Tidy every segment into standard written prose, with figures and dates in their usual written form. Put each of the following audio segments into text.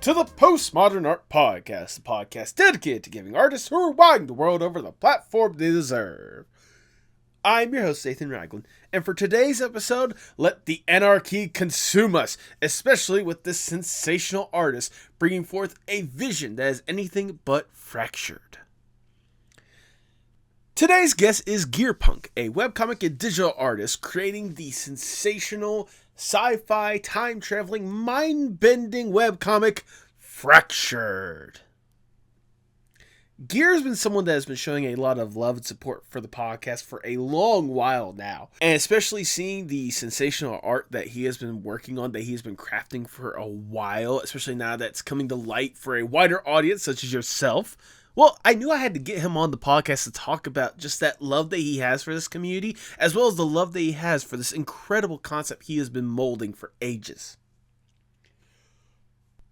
to the Postmodern Art Podcast, the podcast dedicated to giving artists who are wide the world over the platform they deserve. I'm your host, Aiden Ragland, and for today's episode, let the anarchy consume us, especially with this sensational artist bringing forth a vision that is anything but fractured. Today's guest is Gearpunk, a webcomic and digital artist creating the sensational sci-fi, time-traveling, mind-bending webcomic Fractured. Gear has been someone that has been showing a lot of love and support for the podcast for a long while now, and especially seeing the sensational art that he has been working on, that he has been crafting for a while, especially now that it's coming to light for a wider audience such as yourself. Well, I knew I had to get him on the podcast to talk about just that love that he has for this community, as well as the love that he has for this incredible concept he has been molding for ages.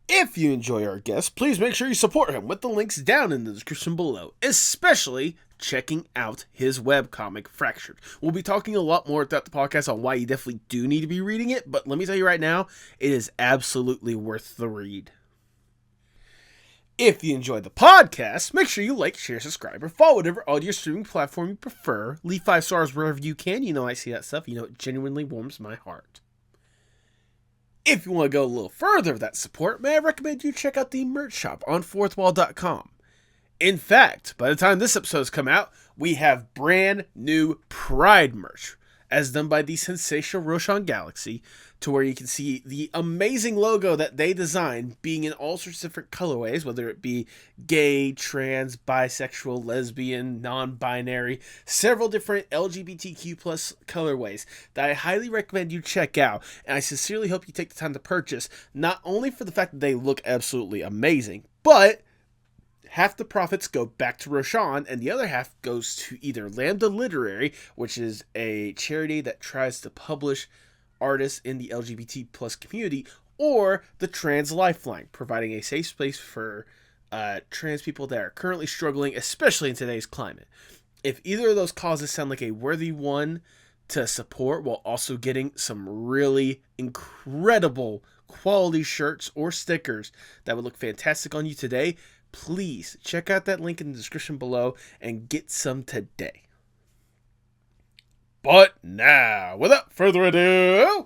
If you enjoy our guest, please make sure you support him with the links down in the description below, especially checking out his webcomic, Fractured. We'll be talking a lot more throughout the podcast on why you definitely do need to be reading it, but let me tell you right now, it is absolutely worth the read. If you enjoyed the podcast, make sure you like, share, subscribe, or follow whatever audio streaming platform you prefer. Leave 5 stars wherever you can. You know I see that stuff. You know it genuinely warms my heart. If you want to go a little further with that support, may I recommend you check out the merch shop on fourthwall.com. In fact, by the time this episode has come out, we have brand new Pride merch, as done by the sensational Roshan Galaxy, to where you can see the amazing logo that they designed being in all sorts of different colorways, whether it be gay, trans, bisexual, lesbian, non-binary, several different LGBTQ plus colorways that I highly recommend you check out, and I sincerely hope you take the time to purchase, not only for the fact that they look absolutely amazing, but half the profits go back to Roshan, and the other half goes to either Lambda Literary, which is a charity that tries to publish artists in the LGBT plus community, or the Trans Lifeline, providing a safe space for trans people that are currently struggling, especially in today's climate. If either of those causes sound like a worthy one to support while also getting some really incredible quality shirts or stickers that would look fantastic on you today, please check out that link in the description below and get some today. But now, without further ado,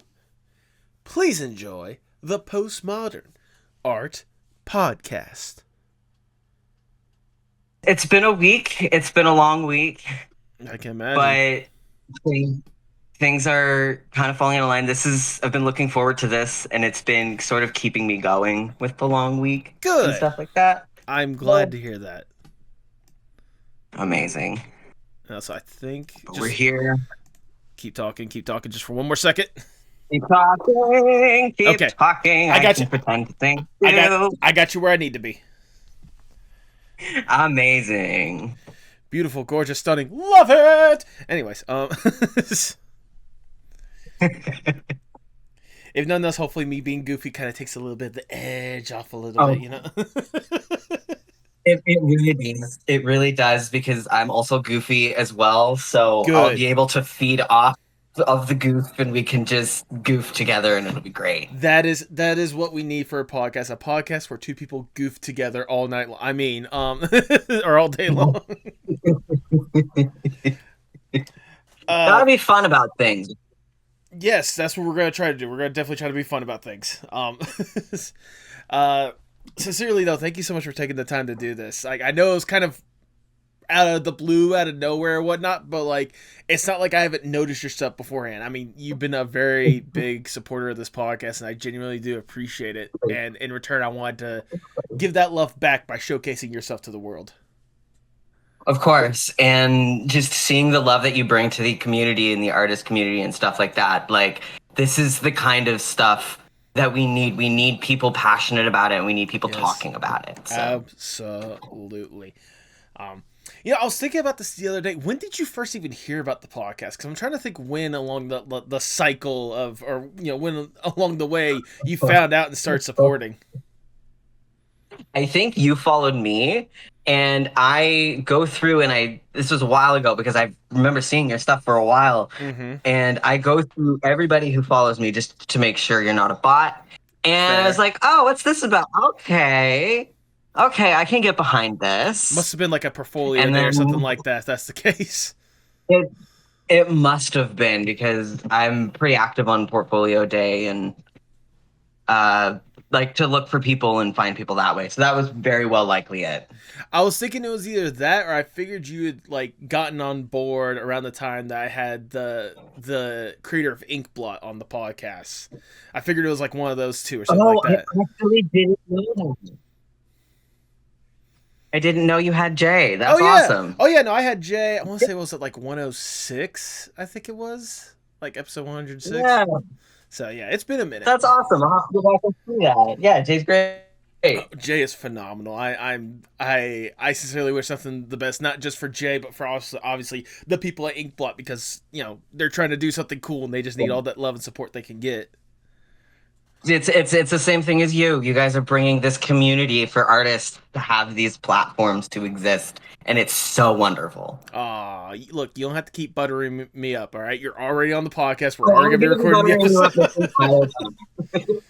please enjoy the Postmodern Art Podcast. It's been a week. It's been a long week. I can imagine. But things are kind of falling in line. I've been looking forward to this, and it's been sort of keeping me going with the long week. Good. And stuff like that. I'm glad to hear that. Amazing. So I think we're here. Keep talking just for one more second. Keep talking. Keep talking. I got you. Pretend to think. I got you where I need to be. Amazing. Beautiful, gorgeous, stunning. Love it. Anyways, if nothing else, hopefully me being goofy kind of takes a little bit of the edge off a little bit, you know? It really does. It really does, because I'm also goofy as well, so Good. I'll be able to feed off of the goof, and we can just goof together, and it'll be great. That is what we need for a podcast where two people goof together all night long. I mean, or all day long. Gotta be fun about things. Yes, that's what we're going to try to do. We're going to definitely try to be fun about things. Sincerely, though, thank you so much for taking the time to do this. Like, I know it was kind of out of the blue, out of nowhere and whatnot, but, like, it's not like I haven't noticed your stuff beforehand. I mean, you've been a very big supporter of this podcast, and I genuinely do appreciate it. And in return, I wanted to give that love back by showcasing yourself to the world. Of course, and just seeing the love that you bring to the community and the artist community and stuff like that. Like, this is the kind of stuff that we need. We need people passionate about it, and we need people talking about it. So. Absolutely. I was thinking about this the other day. When did you first even hear about the podcast? Because I'm trying to think when along the cycle of, or when along the way you found out and started supporting. I think you followed me, and I go through, and this was a while ago because I remember seeing your stuff for a while, and I go through everybody who follows me just to make sure you're not a bot, And I was Fair. like, oh, what's this about? Okay. Okay, I can get behind Must this. have been like a portfolio And day or something then like that. If that's the case. it it must have been because I'm pretty active on portfolio day and uh like to look for people and find people that way. So that was very well likely it. I was thinking it was either that or I figured you had like gotten on board around the time that I had the creator of Inkblot on the podcast. I figured it was like one of those two or something Oh, like I that. actually didn't know that. I didn't know you had Jay. Oh That's yeah. awesome. Oh yeah, no, I had Jay. I want to say was it like 106, I think it was. Like episode 106. Yeah, So yeah, it's been a minute. that's awesome. I'll have to go back and see that. Yeah, Jay's great. Oh, Jay is phenomenal. I sincerely wish something the best, not just for Jay, but for also obviously the people at Inkblot because they're trying to do something cool and they just need all that love and support they can get. It's the same thing as you. You guys are bringing this community for artists to have these platforms to exist, and it's so wonderful. Look, you don't have to keep buttering me up. All right, you're already on the podcast. We're Oh, already I'm gonna be gonna be recording the buttering you up this episode. entire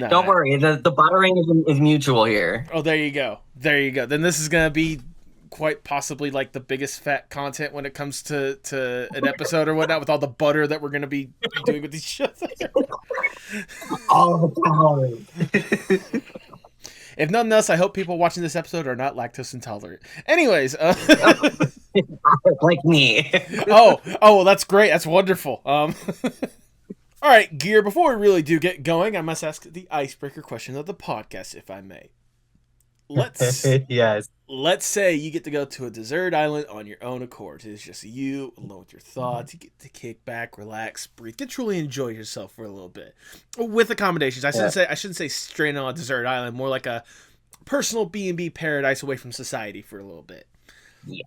time. Don't Nah. worry, the buttering is mutual here. Oh, there you go. There you go. Then this is gonna be quite possibly like the biggest fat content when it comes to an episode or whatnot with all the butter that we're gonna be doing with these shows. All the time. If nothing else, I hope people watching this episode are not lactose intolerant. Anyways, Like me. well, that's great. That's wonderful. All right, Gear. Before we really do get going, I must ask the icebreaker question of the podcast, if I may. Let's Yes. let's say you get to go to a desert island on your own accord. It's just you alone with your thoughts. You get to kick back, relax, breathe, get truly enjoy yourself for a little bit with accommodations. I shouldn't say straight on a desert island. More like a personal B&B paradise away from society for a little bit. Yeah.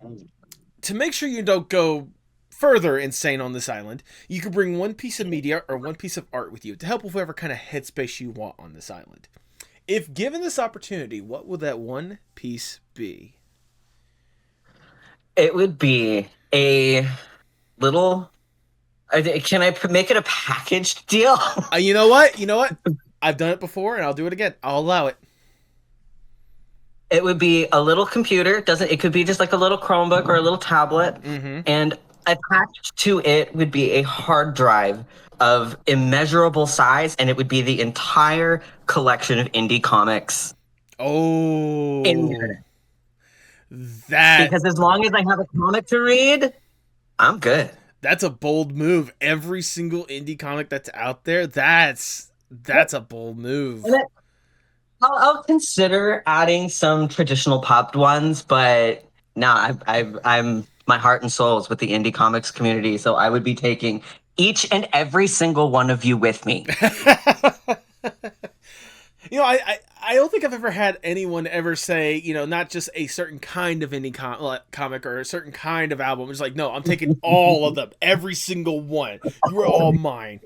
To make sure you don't go further insane on this island, you can bring one piece of media or one piece of art with you to help with whatever kind of headspace you want on this island. If given this opportunity, what would that one piece be? It would be a little. Can I make it a packaged deal? You know what? You know what? I've done it before, and I'll do it again. I'll allow it. It would be a little computer. Doesn't it? Could be just like a little Chromebook or a little tablet, and attached to it would be a hard drive of immeasurable size, and it would be the entire collection of indie comics in Oh, there. that Because as long as I have a comic to read, I'm good. that's a bold move. Every single indie comic that's out there, that's a bold move. And I'll consider adding some traditional popped ones, but no, I'm my heart and soul is with the indie comics community, so I would be taking each and every single one of you with me. I don't think I've ever had anyone ever say, not just a certain kind of indie comic or a certain kind of album. It's like, no, I'm taking all of them, every single one. You are all mine.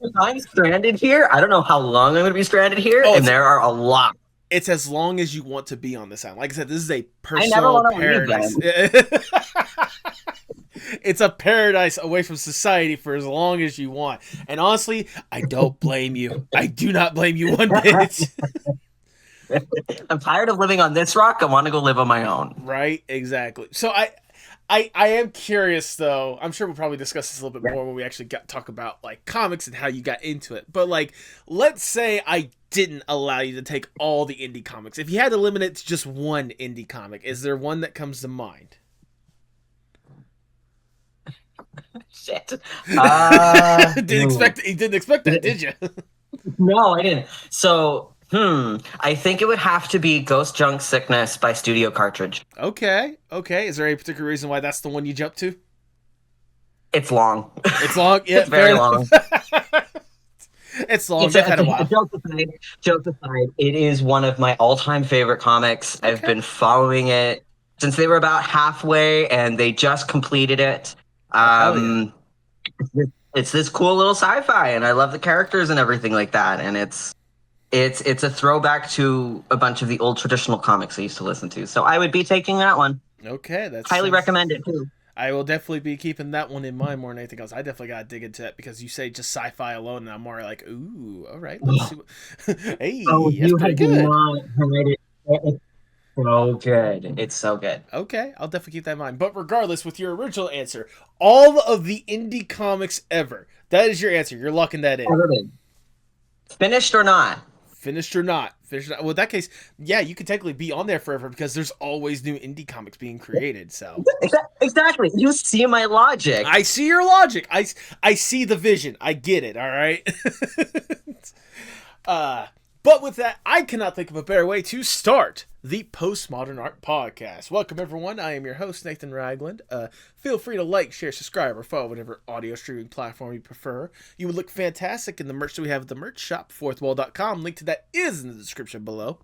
If I'm stranded here, I don't know how long I'm going to be stranded here, Oh, and there are a lot. It's as long as you want to be on this island. Like I said, this is a I never personal want to leave paradise. It's a paradise away from society for as long as you want. And honestly, I don't blame you. I do not blame you one bit. I'm tired of living on this rock. I want to go live on my own. Right? Exactly. So I am curious though. I'm sure we'll probably discuss this a little bit more when we actually talk about like comics and how you got into it. But like, let's say I didn't allow you to take all the indie comics. If you had to limit it to just one indie comic, is there one that comes to mind? Shit. You didn't expect that, did you? No, I didn't. So, I think it would have to be Ghost Junk Sickness by Studio Cartridge. Okay. Is there any particular reason why that's the one you jumped to? It's long. It's long. Yeah, It's very long. It's long. They've had a while. Joke aside, it is one of my all-time favorite comics. Okay. I've been following it since they were about halfway, and they just completed it. It's this cool little sci-fi, and I love the characters and everything like that. And it's a throwback to a bunch of the old traditional comics I used to listen to. So I would be taking that one. Okay, that's Highly recommend it too. I will definitely be keeping that one in mind more than anything else. I definitely gotta dig into it because you say just sci-fi alone, and I'm more like, ooh, all right, let's see what. Oh, Hey, that's you pretty have good. not heard it. It's so good. It's so good. Okay, I'll definitely keep that in mind. But regardless, with your original answer, all of the indie comics ever. That is your answer. You're locking that in. Ever been. Finished or not? Finished or not. Finished or not. Well, in that case, yeah, you could technically be on there forever because there's always new indie comics being created. So Exactly. You see my logic. I see your logic. I see the vision. I get it. All right. uh, but with that, I cannot think of a better way to start the Postmodern Art Podcast. Welcome, everyone. I am your host, Nathan Ragland. Feel free to like, share, subscribe, or follow whatever audio streaming platform you prefer. You would look fantastic in the merch that we have at the merch shop, fourthwall.com. Link to that is in the description below.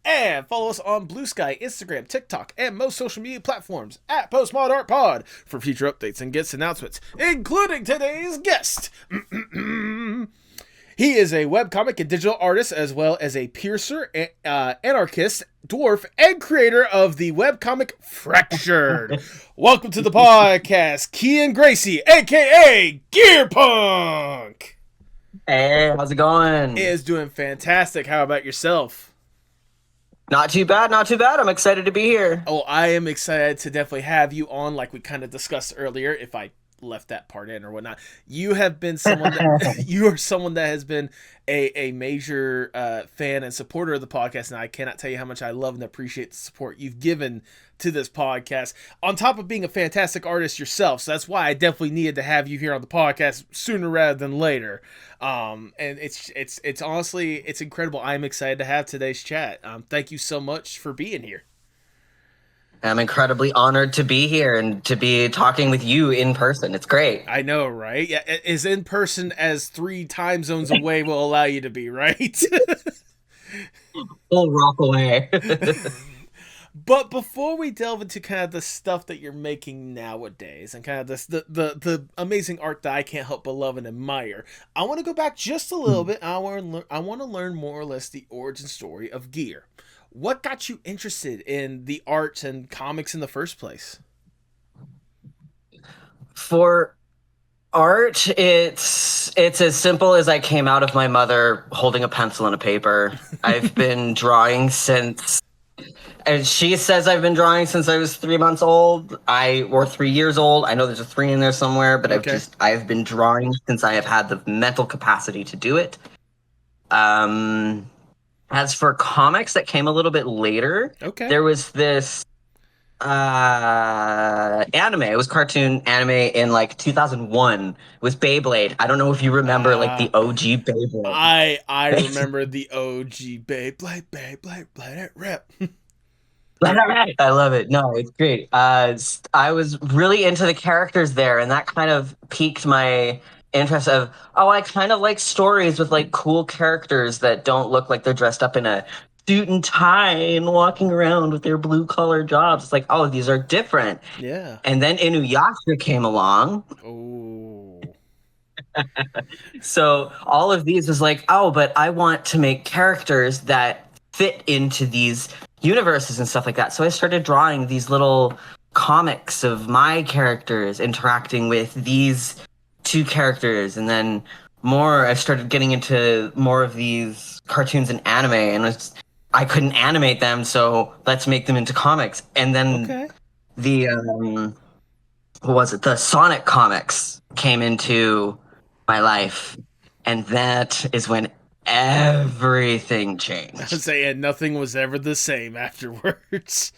And follow us on Blue Sky, Instagram, TikTok, and most social media platforms at Postmod Art Pod for future updates and guest announcements, including today's guest. He is a webcomic and digital artist, as well as a piercer, anarchist, dwarf, and creator of the webcomic Fractured. Welcome to the podcast, Kian Gracie, aka Gearpunk. Hey, how's it going? It is doing fantastic. How about yourself? Not too bad, not too bad. I'm excited to be here. Oh, I am excited to definitely have you on, like we kind of discussed earlier. If I left that part in or whatnot, you have been someone that you are someone that has been a major fan and supporter of the podcast, and I cannot tell you how much I love and appreciate the support you've given to this podcast, on top of being a fantastic artist yourself. So that's why I definitely needed to have you here on the podcast sooner rather than later. And it's honestly, it's incredible. I'm excited to have today's chat. Thank you so much for being here. I'm incredibly honored to be here and to be talking with you in person. It's great. I know, right? Yeah, as in person as 3 time zones away will allow you to be, right? Full rock away. But before we delve into kind of the stuff that you're making nowadays and kind of this the amazing art that I can't help but love and admire, I want to go back just a little bit. I want to learn more or less the origin story of Gear. What got you interested in the art and comics in the first place? For art, it's as simple as I came out of my mother holding a pencil and a paper. I've been drawing since, and she says I've been drawing since I was 3 months old. Or 3 years old. I know there's a 3 in there somewhere, but Okay. I've been drawing since I have had the mental capacity to do it. As for comics, that came a little bit later. Okay. There was this anime. It was cartoon anime in like 2001. It was Beyblade. I don't know if you remember like the OG Beyblade. I remember the OG Beyblade it rip. I love it. No, it's great. I was really into the characters there, and that kind of piqued my interest of, I kind of like stories with like cool characters that don't look like they're dressed up in a suit and tie and walking around with their blue collar jobs. It's like, these are different. Yeah. And then Inuyasha came along. Oh. So all of these is like, but I want to make characters that fit into these universes and stuff like that. So I started drawing these little comics of my characters interacting with these 2 characters, and then I started getting into more of these cartoons and anime, and I couldn't animate them, so let's make them into comics. And then the what was it? The Sonic comics came into my life, and that is when everything changed. I was saying nothing was ever the same afterwards.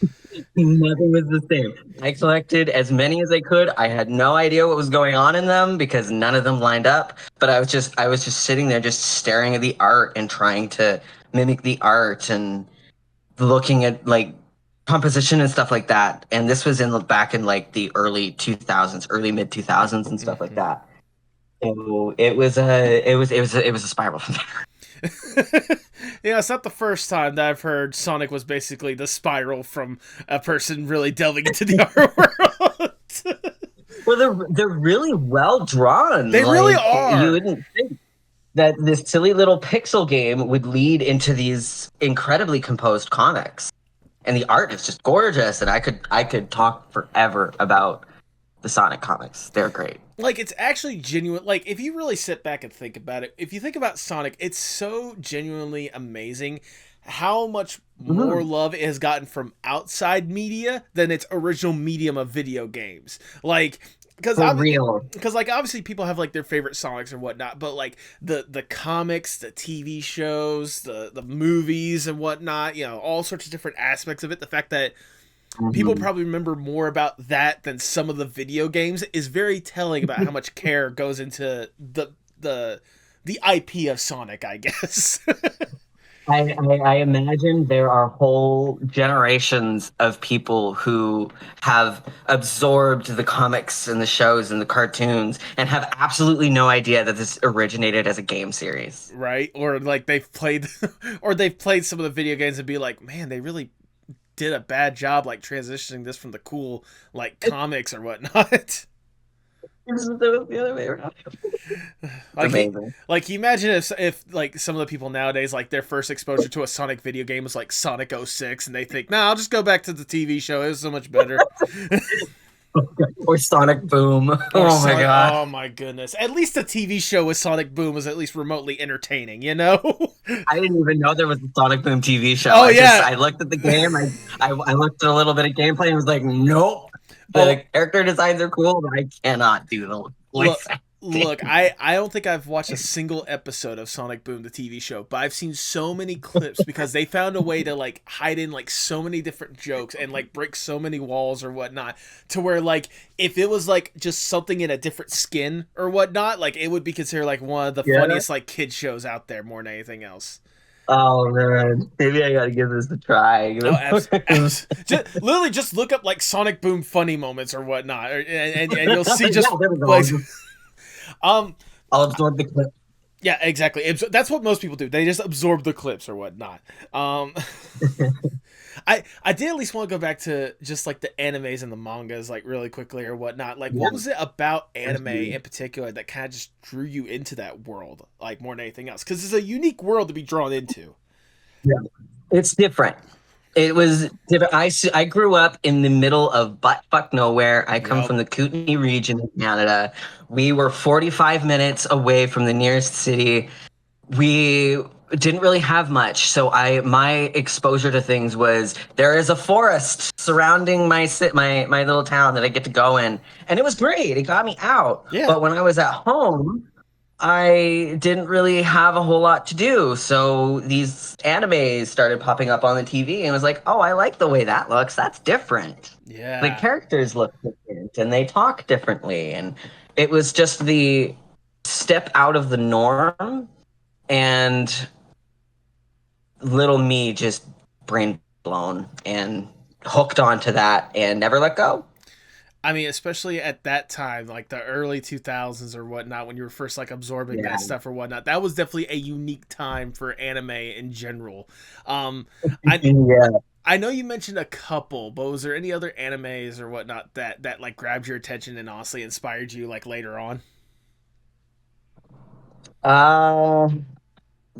Nothing was the same. I collected as many as I could. I had no idea what was going on in them because none of them lined up. But I was just sitting there, just staring at the art and trying to mimic the art and looking at like composition and stuff like that. And this was back in like the early 2000s, early mid 2000s and stuff like that. So it was a spiral from there. Yeah, it's not the first time that I've heard Sonic was basically the spiral from a person really delving into the art world. Well, they're really well drawn. They really are. You wouldn't think that this silly little pixel game would lead into these incredibly composed comics, and the art is just gorgeous. And I could talk forever about the Sonic comics. They're great. Like, it's actually genuine. Like, if you really sit back and think about it, if you think about Sonic, it's so genuinely amazing how much more love it has gotten from outside media than its original medium of video games. Like, because like obviously people have like their favorite Sonics or whatnot, but like the comics, the TV shows, the movies and whatnot, you know, all sorts of different aspects of it. The fact that people probably remember more about that than some of the video games is very telling about how much care goes into the IP of Sonic, I guess. I imagine there are whole generations of people who have absorbed the comics and the shows and the cartoons and have absolutely no idea that this originated as a game series. Right? Or like they've played or they've played some of the video games and be like, man, they really did a bad job like transitioning this from the cool like comics or whatnot. The other way around. Like imagine if like some of the people nowadays like their first exposure to a Sonic video game was like Sonic 06 and they think, nah, I'll just go back to the TV show. It was so much better. Or Sonic Boom. Oh my god. Oh my goodness. At least the TV show with Sonic Boom was at least remotely entertaining, you know? I didn't even know there was a Sonic Boom TV show. Oh, yeah. I looked at the game, I looked at a little bit of gameplay and was like, nope. The character designs are cool, but I cannot do the voice acting. Look, I don't think I've watched a single episode of Sonic Boom, the TV show, but I've seen so many clips because they found a way to like hide in like so many different jokes and like break so many walls or whatnot to where like if it was like just something in a different skin or whatnot, like it would be considered like one of the funniest like kid shows out there more than anything else. Oh man, maybe I gotta give this a try. Literally, just look up like Sonic Boom funny moments or whatnot, and you'll see just like. I'll absorb the clip. Yeah, exactly. That's what most people do. They just absorb the clips or whatnot. I did at least want to go back to just like the animes and the mangas like really quickly or whatnot. Like, what was it about anime in particular that kind of just drew you into that world like more than anything else? Because it's a unique world to be drawn into. Yeah, it's different. It was different. I grew up in the middle of buttfuck nowhere. I come from the Kootenay region of Canada. We were 45 minutes away from the nearest city. We didn't really have much, so my exposure to things was there is a forest surrounding my little town that I get to go in, and it was great. It got me out. Yeah. But when I was at home, I didn't really have a whole lot to do, so these animes started popping up on the TV, and I was like, oh, I like the way that looks. That's different. Yeah. The characters look different, and they talk differently, and it was just the step out of the norm. And little me just brain blown and hooked onto that and never let go. I mean, especially at that time, like the early 2000s or whatnot, when you were first like absorbing that stuff or whatnot, that was definitely a unique time for anime in general. I know you mentioned a couple, but was there any other animes or whatnot that like grabbed your attention and honestly inspired you like later on?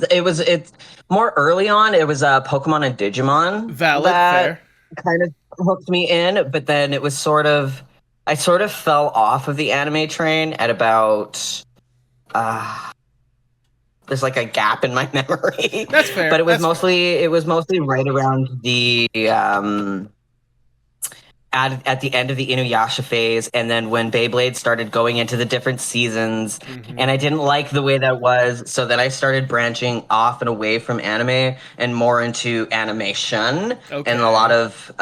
It's more early on. It was Pokemon and Digimon. Valid, fair. Kind of hooked me in, but then it was I sort of fell off of the anime train at about there's like a gap in my memory. That's fair. But it was mostly right around the at the end of the Inuyasha phase, and then when Beyblade started going into the different seasons, and I didn't like the way that was, so then I started branching off and away from anime and more into animation, and a lot of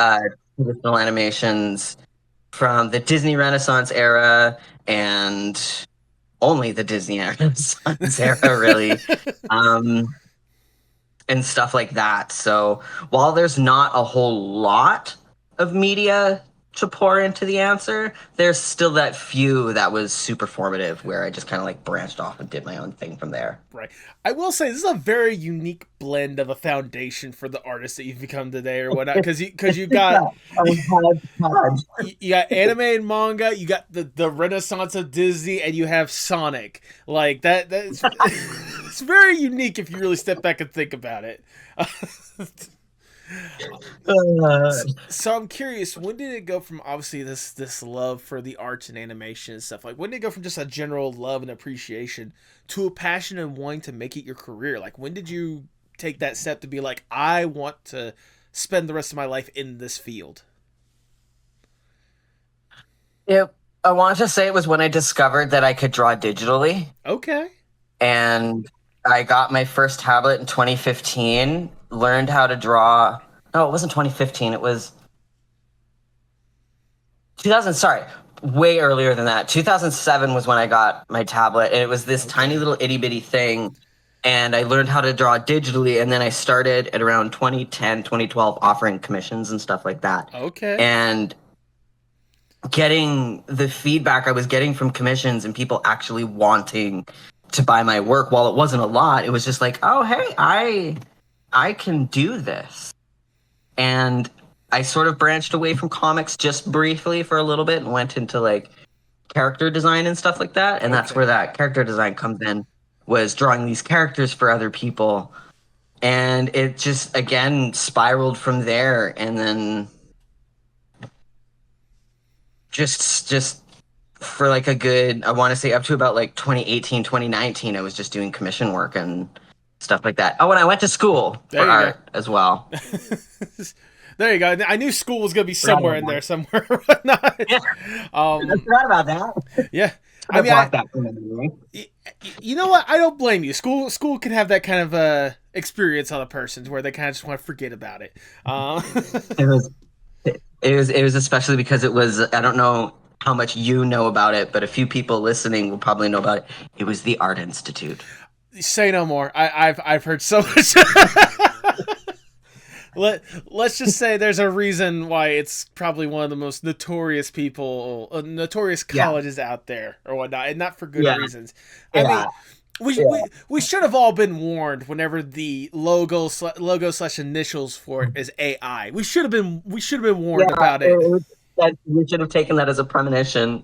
traditional animations from the Disney Renaissance era and only the Disney Renaissance era, really, and stuff like that. So while there's not a whole lot of media to pour into the answer, there's still that few that was super formative where I just kind of like branched off and did my own thing from there. Right. I will say this is a very unique blend of a foundation for the artist that you've become today or whatnot, because you got you got anime and manga, you got the Renaissance of Disney, and you have Sonic. Like that's it's very unique if you really step back and think about it. Uh, So I'm curious, when did it go from obviously this love for the arts and animation and stuff? Like when did it go from just a general love and appreciation to a passion and wanting to make it your career? Like when did you take that step to be like, I want to spend the rest of my life in this field? it, I want to say it was when I discovered that I could draw digitally, Okay. and I got my first tablet in 2015. Learned how to draw. No, it wasn't 2015. It was 2000. Sorry, way earlier than that. 2007 was when I got my tablet, and it was this tiny Okay. little itty bitty thing. And I learned how to draw digitally, and then I started at around 2010, 2012, offering commissions and stuff like that. Okay. And getting the feedback I was getting from commissions and people actually wanting to buy my work, while it wasn't a lot, it was just like, oh hey, I can do this. And I sort of branched away from comics just briefly for a little bit and went into like character design and stuff like that. And that's where Okay. that character design comes in, was drawing these characters for other people. And it just again spiraled from there, and then just for like a good, I want to say up to about like 2018, 2019, I was just doing commission work and stuff like that. Oh, and I went to school There for you go. art as well. There you go. I knew school was gonna be Forgot somewhere about in that. there somewhere. But not. Yeah, I Um. forgot about that. Yeah. I I mean, blocked that from my memory. y- you know what? I don't blame you. School can have that kind of experience on a person where they kind of just want to forget about it. Um, It was it was especially because it was, I don't know how much you know about it, but a few people listening will probably know about it. It was the Art Institute. say no more. I've heard so much. Let's just say there's a reason why it's probably one of the most notorious notorious Yeah, colleges out there or whatnot, and not for good yeah, reasons. I mean, yeah, we yeah. we should have all been warned whenever the logo slash initials for it is AI. We should have been warned Yeah, about it. that we should have taken that as a premonition.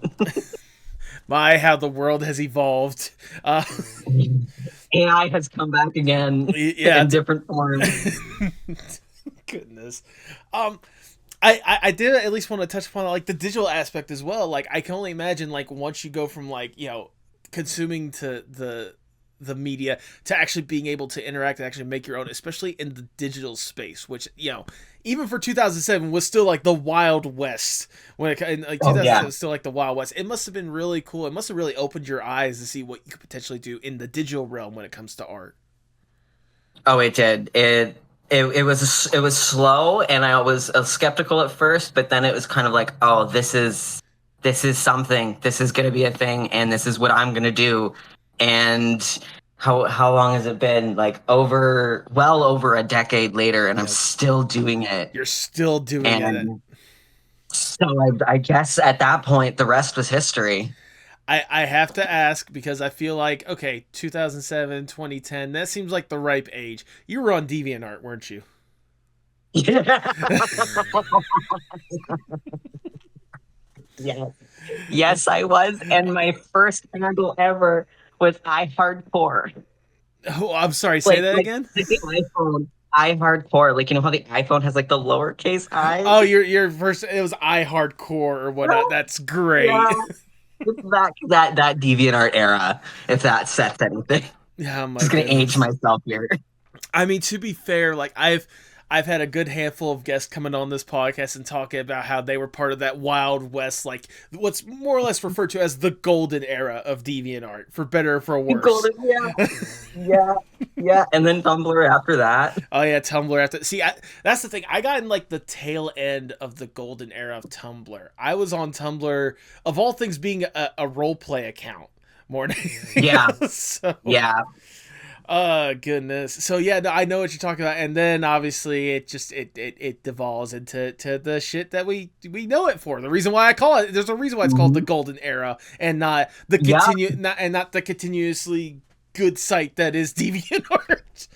My, how the world has evolved. Uh, AI has come back again yeah. in different forms. Goodness. Um, I did at least want to touch upon like the digital aspect as well. Like I can only imagine like once you go from like consuming to the media to actually being able to interact and actually make your own, especially in the digital space, which even for 2007 was still like the Wild West when it in, like Oh 2007 yeah. was still like the Wild West. It must have been really cool. It must have really opened your eyes to see what you could potentially do in the digital realm when it comes to art. Oh, it did. It was slow, and I was skeptical at first, but then it was kind of like, oh, this is something. This is going to be a thing, and this is what I'm going to do. And how long has it been? Like well over a decade later, and I'm Yeah, still doing it. you're still doing it. And so I guess at that point, the rest was history. I have to ask because I feel like, okay, 2007, 2010, that seems like the ripe age. You were on DeviantArt, weren't you? Yes. Yes, I was. And my first handle ever was iHardcore. Oh, I'm sorry, say Like that like again? like the iPhone. iHardcore. Like, you know how the iPhone has like the lowercase I? Oh, your first, it was iHardcore or whatnot. That's Yeah. great. It's that DeviantArt era, if that sets anything. Oh my Just gonna age goodness. myself here. I mean, to be fair, like I've had a good handful of guests coming on this podcast and talking about how they were part of that Wild West, like what's more or less referred to as the golden era of DeviantArt, for better or for worse. Golden, yeah, yeah, yeah. And then Tumblr after that. Oh yeah, Tumblr. After see, that's the thing. I got in like the tail end of the golden era of Tumblr. I was on Tumblr, of all things, being a role play account more than anything Yeah, else. So, yeah. goodness. So yeah, no, I know what you're talking about. And then obviously it devolves into the shit that we know it for. The reason why I call it, there's a reason why it's called the Mhm. golden era and not the Yeah. not the continuously good site that is DeviantArt.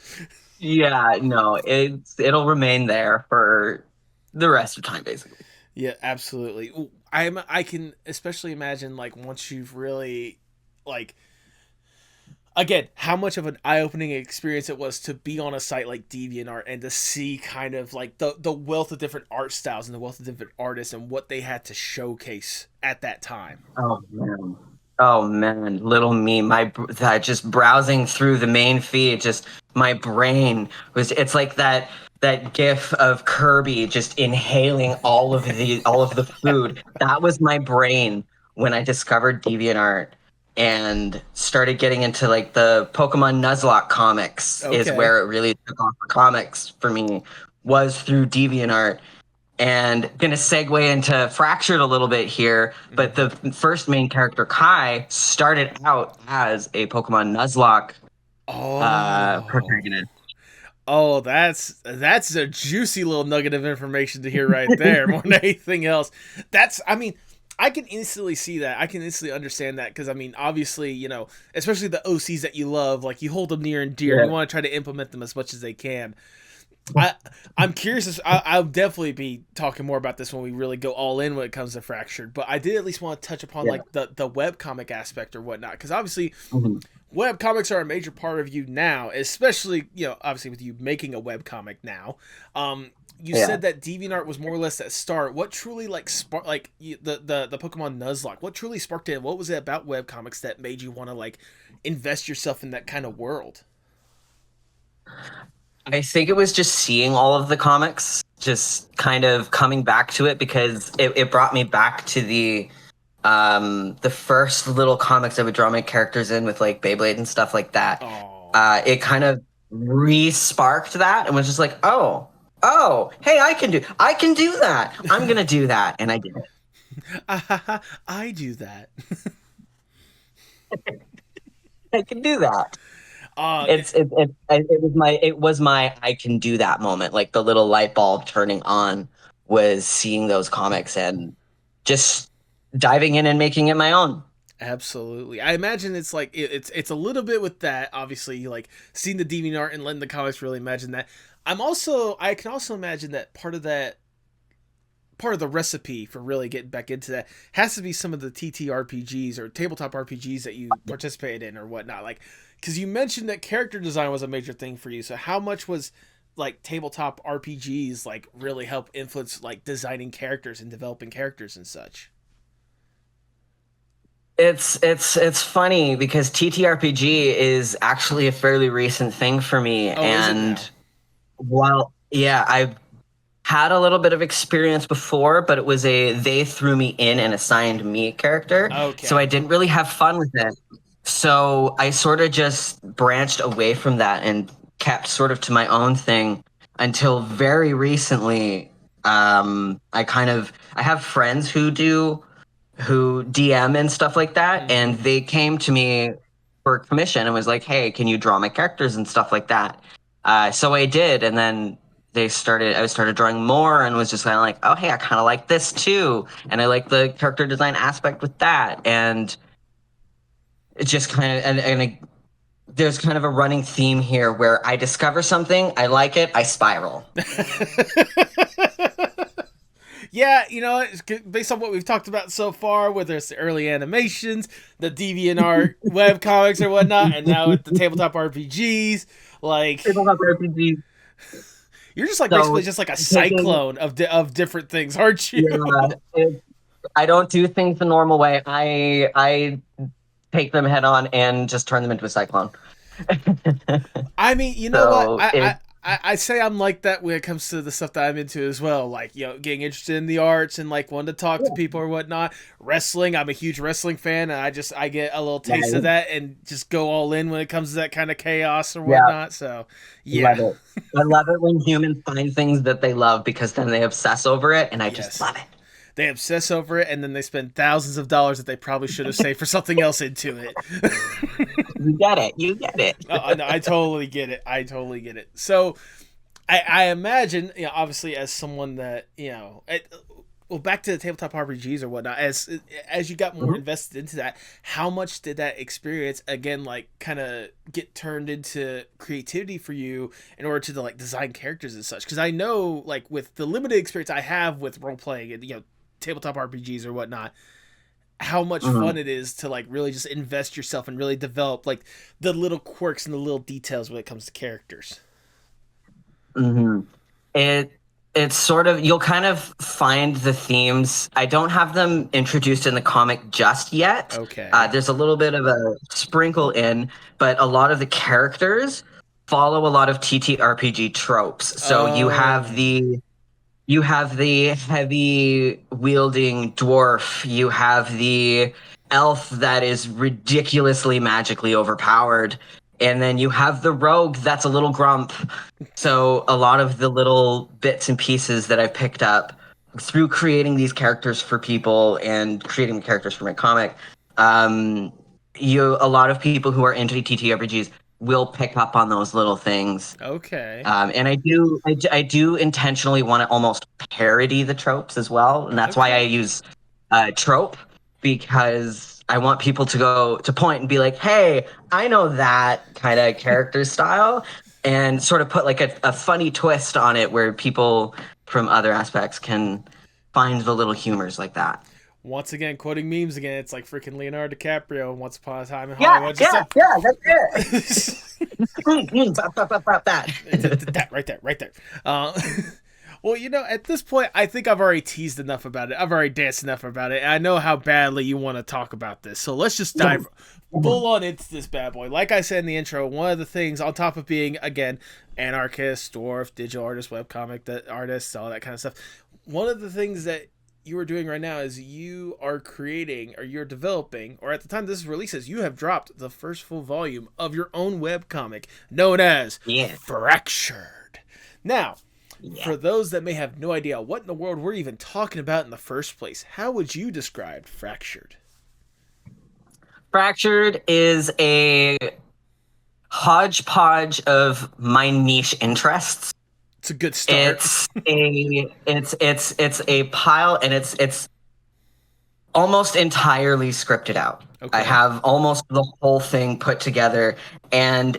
Yeah, no, it'll remain there for the rest of time, basically. Yeah, absolutely. I can especially imagine like once you've really like again, how much of an eye-opening experience it was to be on a site like DeviantArt and to see kind of like the wealth of different art styles and the wealth of different artists and what they had to showcase at that time. Oh man. Oh man, little me, that just browsing through the main feed, just my brain was it's like that gif of Kirby just inhaling all of the food. That was my brain when I discovered DeviantArt and started getting into like the Pokemon Nuzlocke comics is Okay. where it really took off for comics for me was through DeviantArt and gonna segue into Fractured a little bit here, but the first main character, Kai, started out as a Pokemon Nuzlocke Oh. protagonist. Oh, that's a juicy little nugget of information to hear right there. More than anything else, I mean, I can instantly see that. I can instantly understand that because I mean, obviously, especially the OCs that you love, like you hold them near and dear, and Yeah. you want to try to implement them as much as they can. I I'm curious. I'll definitely be talking more about this when we really go all in when it comes to Fractured. But I did at least want to touch upon Yeah. like the webcomic aspect or whatnot, because obviously Mhm. web comics are a major part of you now, especially obviously with you making a web comic now. You Yeah. said that DeviantArt was more or less that start. What truly like spark like the Pokemon Nuzlocke? What truly sparked it? What was it about web comics that made you want to like invest yourself in that kind of world? I think it was just seeing all of the comics, just kind of coming back to it because it brought me back to the first little comics I would draw my characters in with like Beyblade and stuff like that. Oh. It kind of re-sparked that and was just like, oh, hey, I can do that. I'm gonna do that, and I did I do that. it. I can do that. Uh, It was my I can do that moment. Like the little light bulb turning on was seeing those comics and just diving in and making it my own. Absolutely. I imagine it's like it's a little bit with that. Obviously, like seeing the DeviantArt and letting the comics really imagine that. I can also imagine that part of the recipe for really getting back into that has to be some of the TTRPGs or tabletop RPGs that you participated in or whatnot. Like, because you mentioned that character design was a major thing for you. So how much was like tabletop RPGs like really help influence like designing characters and developing characters and such? It's funny because TTRPG is actually a fairly recent thing for me, Oh, is it and now? while yeah, I had a little bit of experience before, but it was a they threw me in and assigned me character. So I Okay. didn't really have fun with it. So I sort of just branched away from that and kept sort of to my own thing until very recently. I have friends who DM and stuff like that, and Mm-hmm. they came to me for commission and was like, "Hey, can you draw my characters and stuff like that?" So I did, and then I started drawing more and was just kind of like, oh hey, I kind of like this too, and I like the character design aspect with that, and it just kind of there's kind of a running theme here where I discover something, I like it, I spiral. Yeah, based on what we've talked about so far, whether it's the early animations, the DeviantArt web comics or whatnot, and now with the tabletop RPGs, like Tabletop RPG. you're just like basically So just like a taking cyclone of different things, aren't you? yeah, I don't do things the normal way. I take them head on and just turn them into a cyclone. I mean, you know what? So it I say I'm like that when it comes to the stuff that I'm into as well. Like, getting interested in the arts and like wanting to talk to people or whatnot. Wrestling, I'm a huge wrestling fan, and I get a little taste of yeah, that and just go all in when it comes to that kind of chaos or yeah, whatnot. So, love yeah, it. I love it when humans find things that they love because then they obsess over it, and I just yes. love it. They obsess over it and then they spend thousands of dollars that they probably should have saved for something else into it. You get it. You get I it. totally get it. I totally get it. So, I imagine, obviously, as someone that well, back to the tabletop RPGs or whatnot. As you got more Mhm. invested into that, how much did that experience again, like, kind of get turned into creativity for you in order to like design characters and such? Because I know, like, with the limited experience I have with role playing and tabletop RPGs or whatnot, how much Mhm. fun it is to like really just invest yourself and really develop like the little quirks and the little details when it comes to characters. Hmm. It it's sort of, you'll kind of find the themes. I don't have them introduced in the comic just yet. Okay. There's a little bit of a sprinkle in, but a lot of the characters follow a lot of TTRPG tropes. So Oh. you have the heavy wielding dwarf. You have the elf that is ridiculously magically overpowered. And then you have the rogue that's a little grump. So a lot of the little bits and pieces that I've picked up through creating these characters for people and creating the characters for my comic, um, a lot of people who are into TTRPGs will pick up on those little things, Okay. and I do intentionally want to almost parody the tropes as well, and that's why I Okay. use trope, because I want people to go to point and be like, "Hey, I know that kind of character style," and sort of put like a funny twist on it where people from other aspects can find the little humors like that. Once again, quoting memes again, it's like freaking Leonardo DiCaprio in Once Upon a Time in Yeah, Hollywood. Just yeah, a yeah, that's it. that right there, right there. Well, you know, at this point, I think I've already teased enough about it. I've already danced enough about it. And I know how badly you want to talk about this. So let's just dive full on into this bad boy. Like I said in the intro, one of the things, on top of being, again, anarchist, dwarf, digital artist, webcomic that artist, all that kind of stuff, one of the things that you are doing right now is you are creating, or you're developing, or at the time this releases, you have dropped the first full volume of your own webcomic known as Yeah, Fractured. Now, yeah. for those that may have no idea what in the world we're even talking about in the first place, how would you describe Fractured? Fractured is a hodgepodge of my niche interests. It's a good start. It's a pile, and it's almost entirely scripted out. I Okay. have almost the whole thing put together, and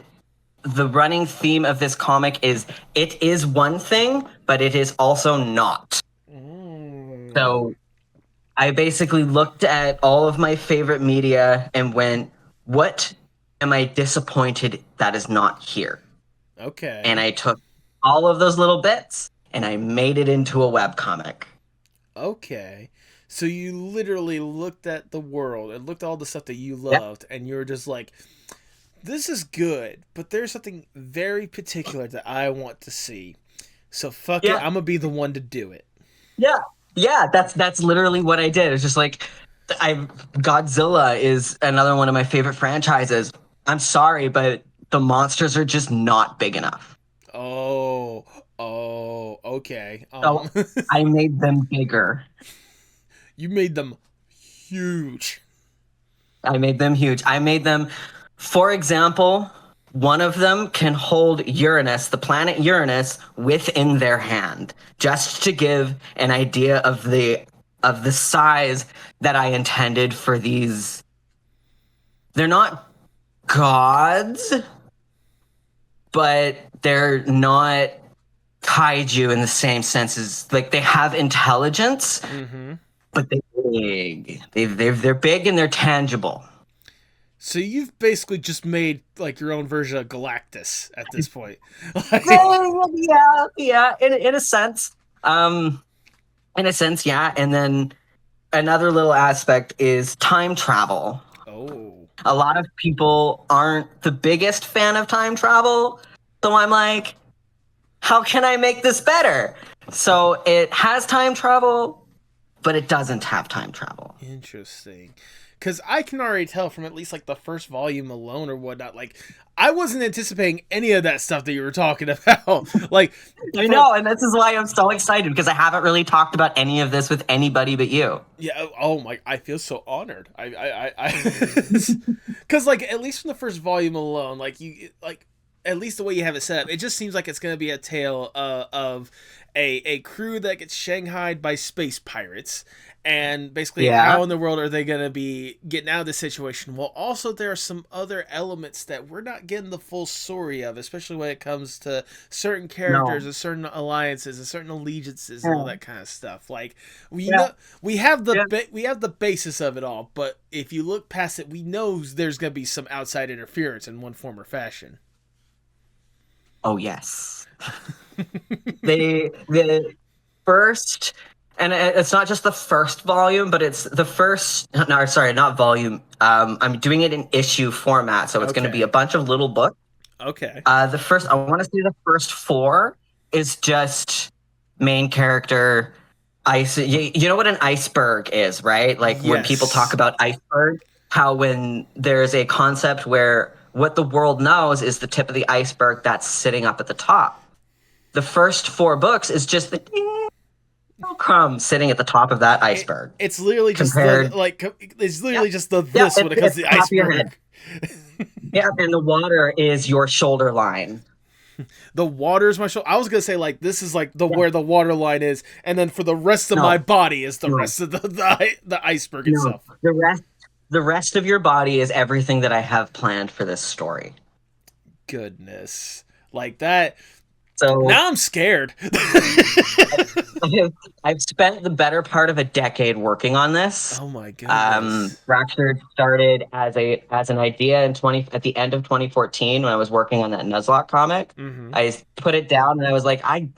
the running theme of this comic is it is one thing, but it is also not. Mm. So I basically looked at all of my favorite media and went, what am I disappointed that is not here? And Okay. I took all of those little bits and I made it into a webcomic. Okay. So you literally looked at the world and looked at all the stuff that you Yep. loved, and you were just like, this is good, but there's something very particular that I want to see. So fuck it, Yeah. I'm gonna be the one to do it. Yeah. Yeah. That's literally what I did. It's just like I Godzilla is another one of my favorite franchises. I'm sorry, but the monsters are just not big enough. Oh, okay. So I made them bigger. You made them huge. I made them huge. I made them, for example, one of them can hold Uranus, the planet Uranus, within their hand, just to give an idea of the size that I intended for these. They're not gods, but they're not kaiju in the same sense as, like, they have intelligence, Mm-hmm. but they're big. They're big and they're tangible. So you've basically just made like your own version of Galactus at this point. Like, Well, yeah, yeah, in a sense. In a sense, yeah. And then another little aspect is time travel. oh, A lot of people aren't the biggest fan of time travel, so I'm like, how can I make this better? So it has time travel, but it doesn't have time travel. interesting. Because I can already tell from at least like the first volume alone or whatnot. Like, I wasn't anticipating any of that stuff that you were talking about. Like, I from know, and this is why I'm so excited, because I haven't really talked about any of this with anybody but you. yeah, oh my, I feel so honored. Because like at least from the first volume alone, like you like at least the way you have it set up, it just seems like it's gonna be a tale of a crew that gets shanghaied by space pirates, And basically, Yeah. how in the world are they going to be getting out of this situation? Well, also, there are some other elements that we're not getting the full story of, especially when it comes to certain characters No. and certain alliances and certain allegiances and all Yeah. that kind of stuff. Like, we Yeah. know we have Yeah. we have the basis of it all, but if you look past it, we know there's going to be some outside interference in one form or fashion. Oh yes. The first, and it's not just the first volume, but it's the first. No, sorry, not volume. I'm doing it in issue format, so it's going to be Okay. a bunch of little books. Okay. The first, I want to say the first four is just main character. Ice. You know what an iceberg is, right? Like when people talk Yes. about iceberg, how when there's a concept where what the world knows is the tip of the iceberg that's sitting up at the top. The first four books is just the crumb sitting at the top of that iceberg. It's literally just Compared, it's literally just the yeah, this when it comes it's to the the top of your head. iceberg. Yeah, and the water is your shoulder line. The water's my shoulder. I was gonna say like this is like the Yeah. where the water line is, and then for the rest of my No, body is the no, rest of the iceberg no. itself. The rest of your body is everything that I have planned for this story. Goodness, like that. So Now I'm scared. I've spent the better part of a decade working on this. Oh my goodness. Fractured started as an idea at the end of 2014 when I was working on that Nuzlocke comic. Mm-hmm. I put it down and I was like, I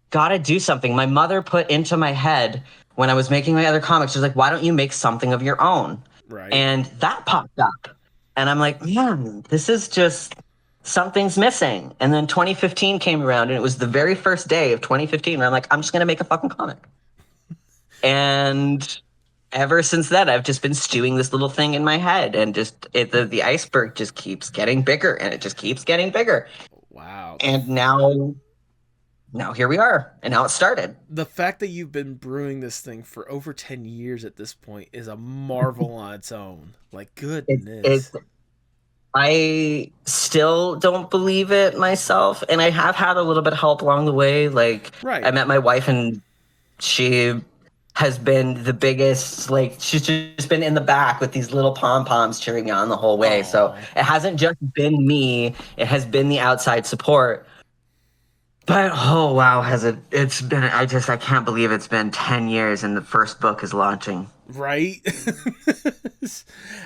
gotta do something. My mother put into my head when I was making my other comics, she was like, why don't you make something of your own? Right. And that popped up. And I'm like, man, this is just something's missing. And then 2015 came around and it was the very first day of 2015. And I'm like, I'm just going to make a fucking comic. And ever since then, I've just been stewing this little thing in my head. And the iceberg just keeps getting bigger and it just keeps getting bigger. Wow. And now here we are. And now it started. The fact that you've been brewing this thing for over 10 years at this point is a marvel on its own. Like, goodness. I still don't believe it myself, and I have had a little bit of help along the way. Like, Right. I met my wife, and she has been the biggest. Like, she's just been in the back with these little pom poms cheering me on the whole way. Aww. So it hasn't just been me; it has been the outside support. But oh wow, it's been? I can't believe it's been 10 years, and the first book is launching. Right?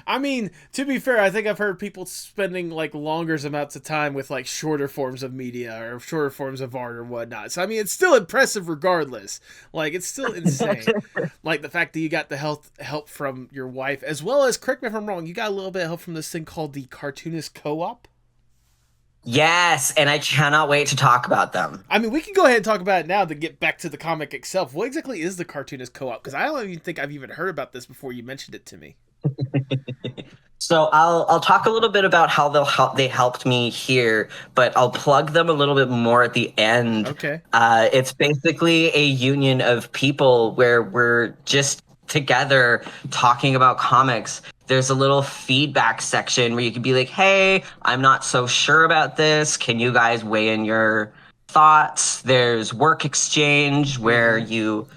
I mean, to be fair, I think I've heard people spending like longer amounts of time with like shorter forms of media or shorter forms of art or whatnot. So I mean, it's still impressive regardless. Like, it's still insane. Like the fact that you got the help from your wife, as well as, correct me if I'm wrong, you got a little bit of help from this thing called the Cartoonist Co-op. Yes, and I cannot wait to talk about them. I mean, we can go ahead and talk about it now to get back to the comic itself. What exactly is the Cartoonist Co-op? Because I don't even think I've even heard about this before you mentioned it to me. So I'll talk a little bit about how they helped me here, but I'll plug them a little bit more at the end. Okay. It's basically a union of people where we're just together talking about comics. There's a little feedback section where you can be like, hey, I'm not so sure about this. Can you guys weigh in your thoughts? There's work exchange where you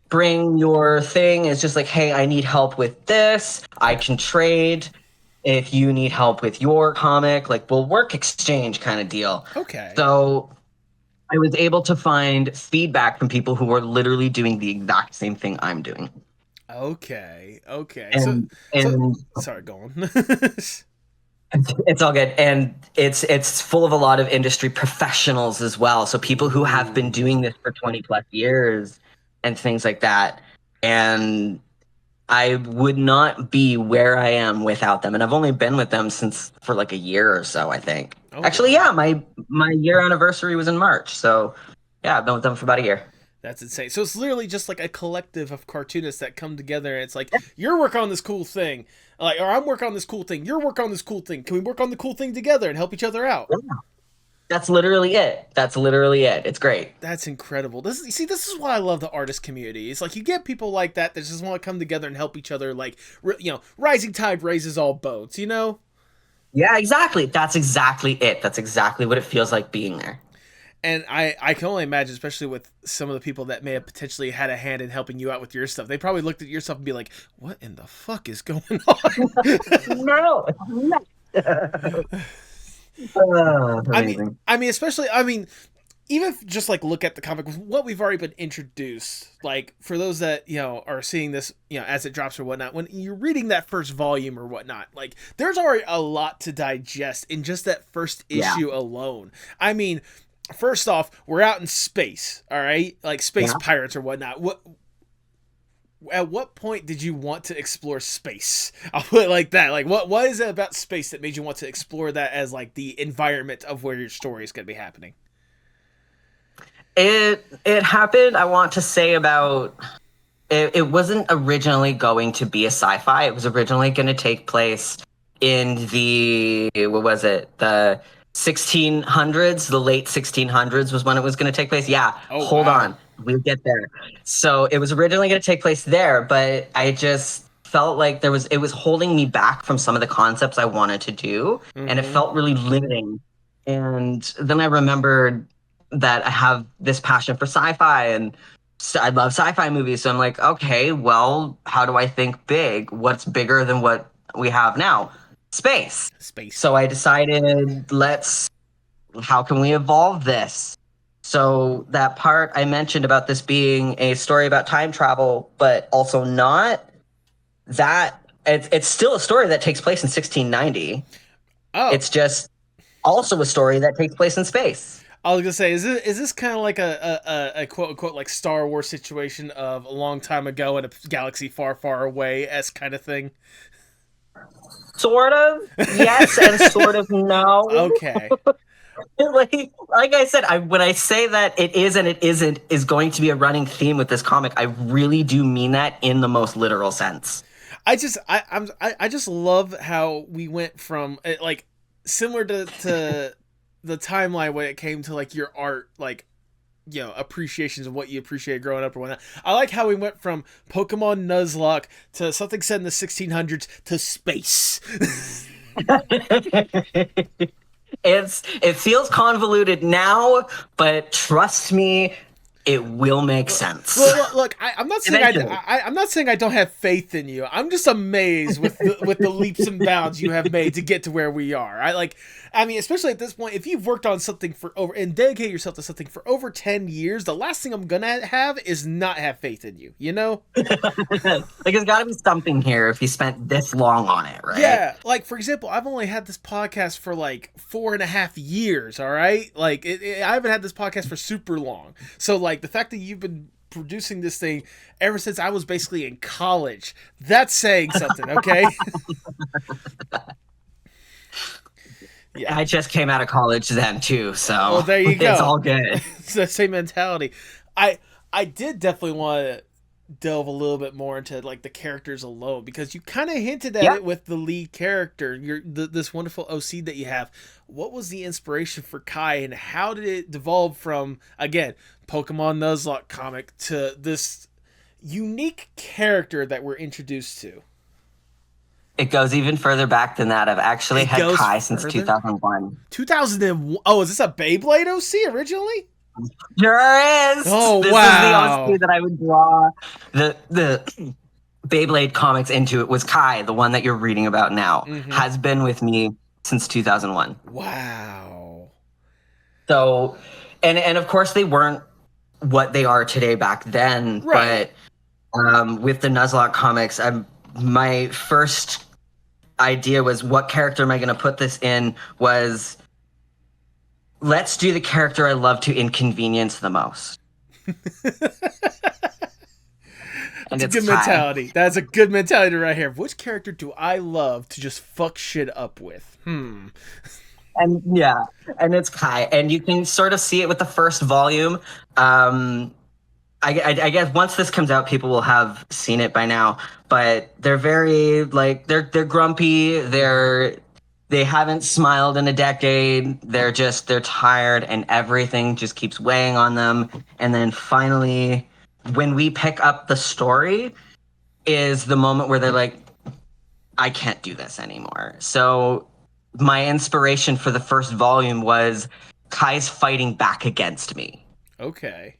bring your thing. It's just like, hey, I need help with this. I can trade. If you need help with your comic, like, we'll work exchange kind of deal. Okay. So I was able to find feedback from people who were literally doing the exact same thing I'm doing. Okay. And Sorry, go on. it's all good. And it's full of a lot of industry professionals as well. So people who have been doing this for 20 plus years and things like that. And I would not be where I am without them. And I've only been with them for like a year or so, I think. Oh, actually, wow. yeah, my year anniversary was in March. So yeah, I've been with them for about a year. That's insane. So it's literally just like a collective of cartoonists that come together, and it's like, you're working on this cool thing, like, or I'm working on this cool thing, you're working on this cool thing. Can we work on the cool thing together and help each other out? Yeah. That's literally it. It's great. That's incredible. This is why I love the artist community. It's like you get people like that just want to come together and help each other. Like, rising tide raises all boats. Yeah, exactly. That's exactly it. That's exactly what it feels like being there. And I can only imagine, especially with some of the people that may have potentially had a hand in helping you out with your stuff, they probably looked at your stuff and be like, what in the fuck is going on? No. Amazing. Especially, even if just like look at the comic, what we've already been introduced, like for those that, are seeing this, as it drops or whatnot, when you're reading that first volume or whatnot, like there's already a lot to digest in just that first issue alone. First off, we're out in space, all right? Like space pirates or whatnot. At what point did you want to explore space? I'll put it like that. Like, what is it about space that made you want to explore that as like the environment of where your story is going to be happening? It happened, I want to say, about it wasn't originally going to be a sci-fi. It was originally going to take place in the, what was it? The 1600s, the late 1600s was when it was going to take place. Yeah. Oh, hold wow. on. We'll get there. So it was originally going to take place there, but I just felt like it was holding me back from some of the concepts I wanted to do. And it felt really limiting. And then I remembered that I have this passion for sci-fi and I love sci-fi movies. So I'm like, okay, well, how do I think big? What's bigger than what we have now? Space. So I decided, how can we evolve this? So that part I mentioned about this being a story about time travel, but also not, that it's still a story that takes place in 1690. Oh. It's just also a story that takes place in space. I was gonna say, is this kind of like a quote unquote like Star Wars situation of a long time ago in a galaxy far, far away s kind of thing? Sort of, yes, and sort of no. Okay. like I said, when I say that it is and it isn't is going to be a running theme with this comic, I really do mean that in the most literal sense. I just love how we went from like similar to the timeline when it came to like your art, like appreciations of what you appreciated growing up or whatnot. I like how we went from Pokemon Nuzlocke to something set in the 1600s to space. It feels convoluted now, but trust me, it will make sense. Well, look, I'm not saying I'm not saying I don't have faith in you. I'm just amazed with the leaps and bounds you have made to get to where we are. Especially at this point, if you've worked on something and dedicate yourself to something for over 10 years, the last thing I'm gonna have is not have faith in you. Like, there's got to be something here if you spent this long on it, right? Yeah, like for example, I've only had this podcast for like 4.5 years. All right, like I haven't had this podcast for super long. So like the fact that you've been producing this thing ever since I was basically in college, that's saying something, okay? Yeah, I just came out of college then too, so well, there you go. It's all good. It's the same mentality. I did definitely want to delve a little bit more into like the characters alone, because you kind of hinted at it with the lead character, this wonderful OC that you have. What was the inspiration for Kai, and how did it devolve from, again, Pokemon Nuzlocke comic to this unique character that we're introduced to? It goes even further back than that. I've actually had Kai since 2001. 2001? Oh, is this a Beyblade OC originally? Sure is. Oh, this wow. This is the OC that I would draw the Beyblade comics into. It was Kai, the one that you're reading about now, has been with me since 2001. Wow. So, and of course they weren't what they are today back then, right. But with the Nuzlocke comics, my first idea was, what character am I going to put this in? Was, let's do the character I love to inconvenience the most. That's a good mentality. That's a good mentality right here. Which character do I love to just fuck shit up with? And yeah, and it's Kai, and you can sort of see it with the first volume. I guess once this comes out, people will have seen it by now. But they're very they're grumpy. They haven't smiled in a decade. They're tired, and everything just keeps weighing on them. And then finally, when we pick up the story, is the moment where they're like, I can't do this anymore. So my inspiration for the first volume was Kai's fighting back against me. Okay.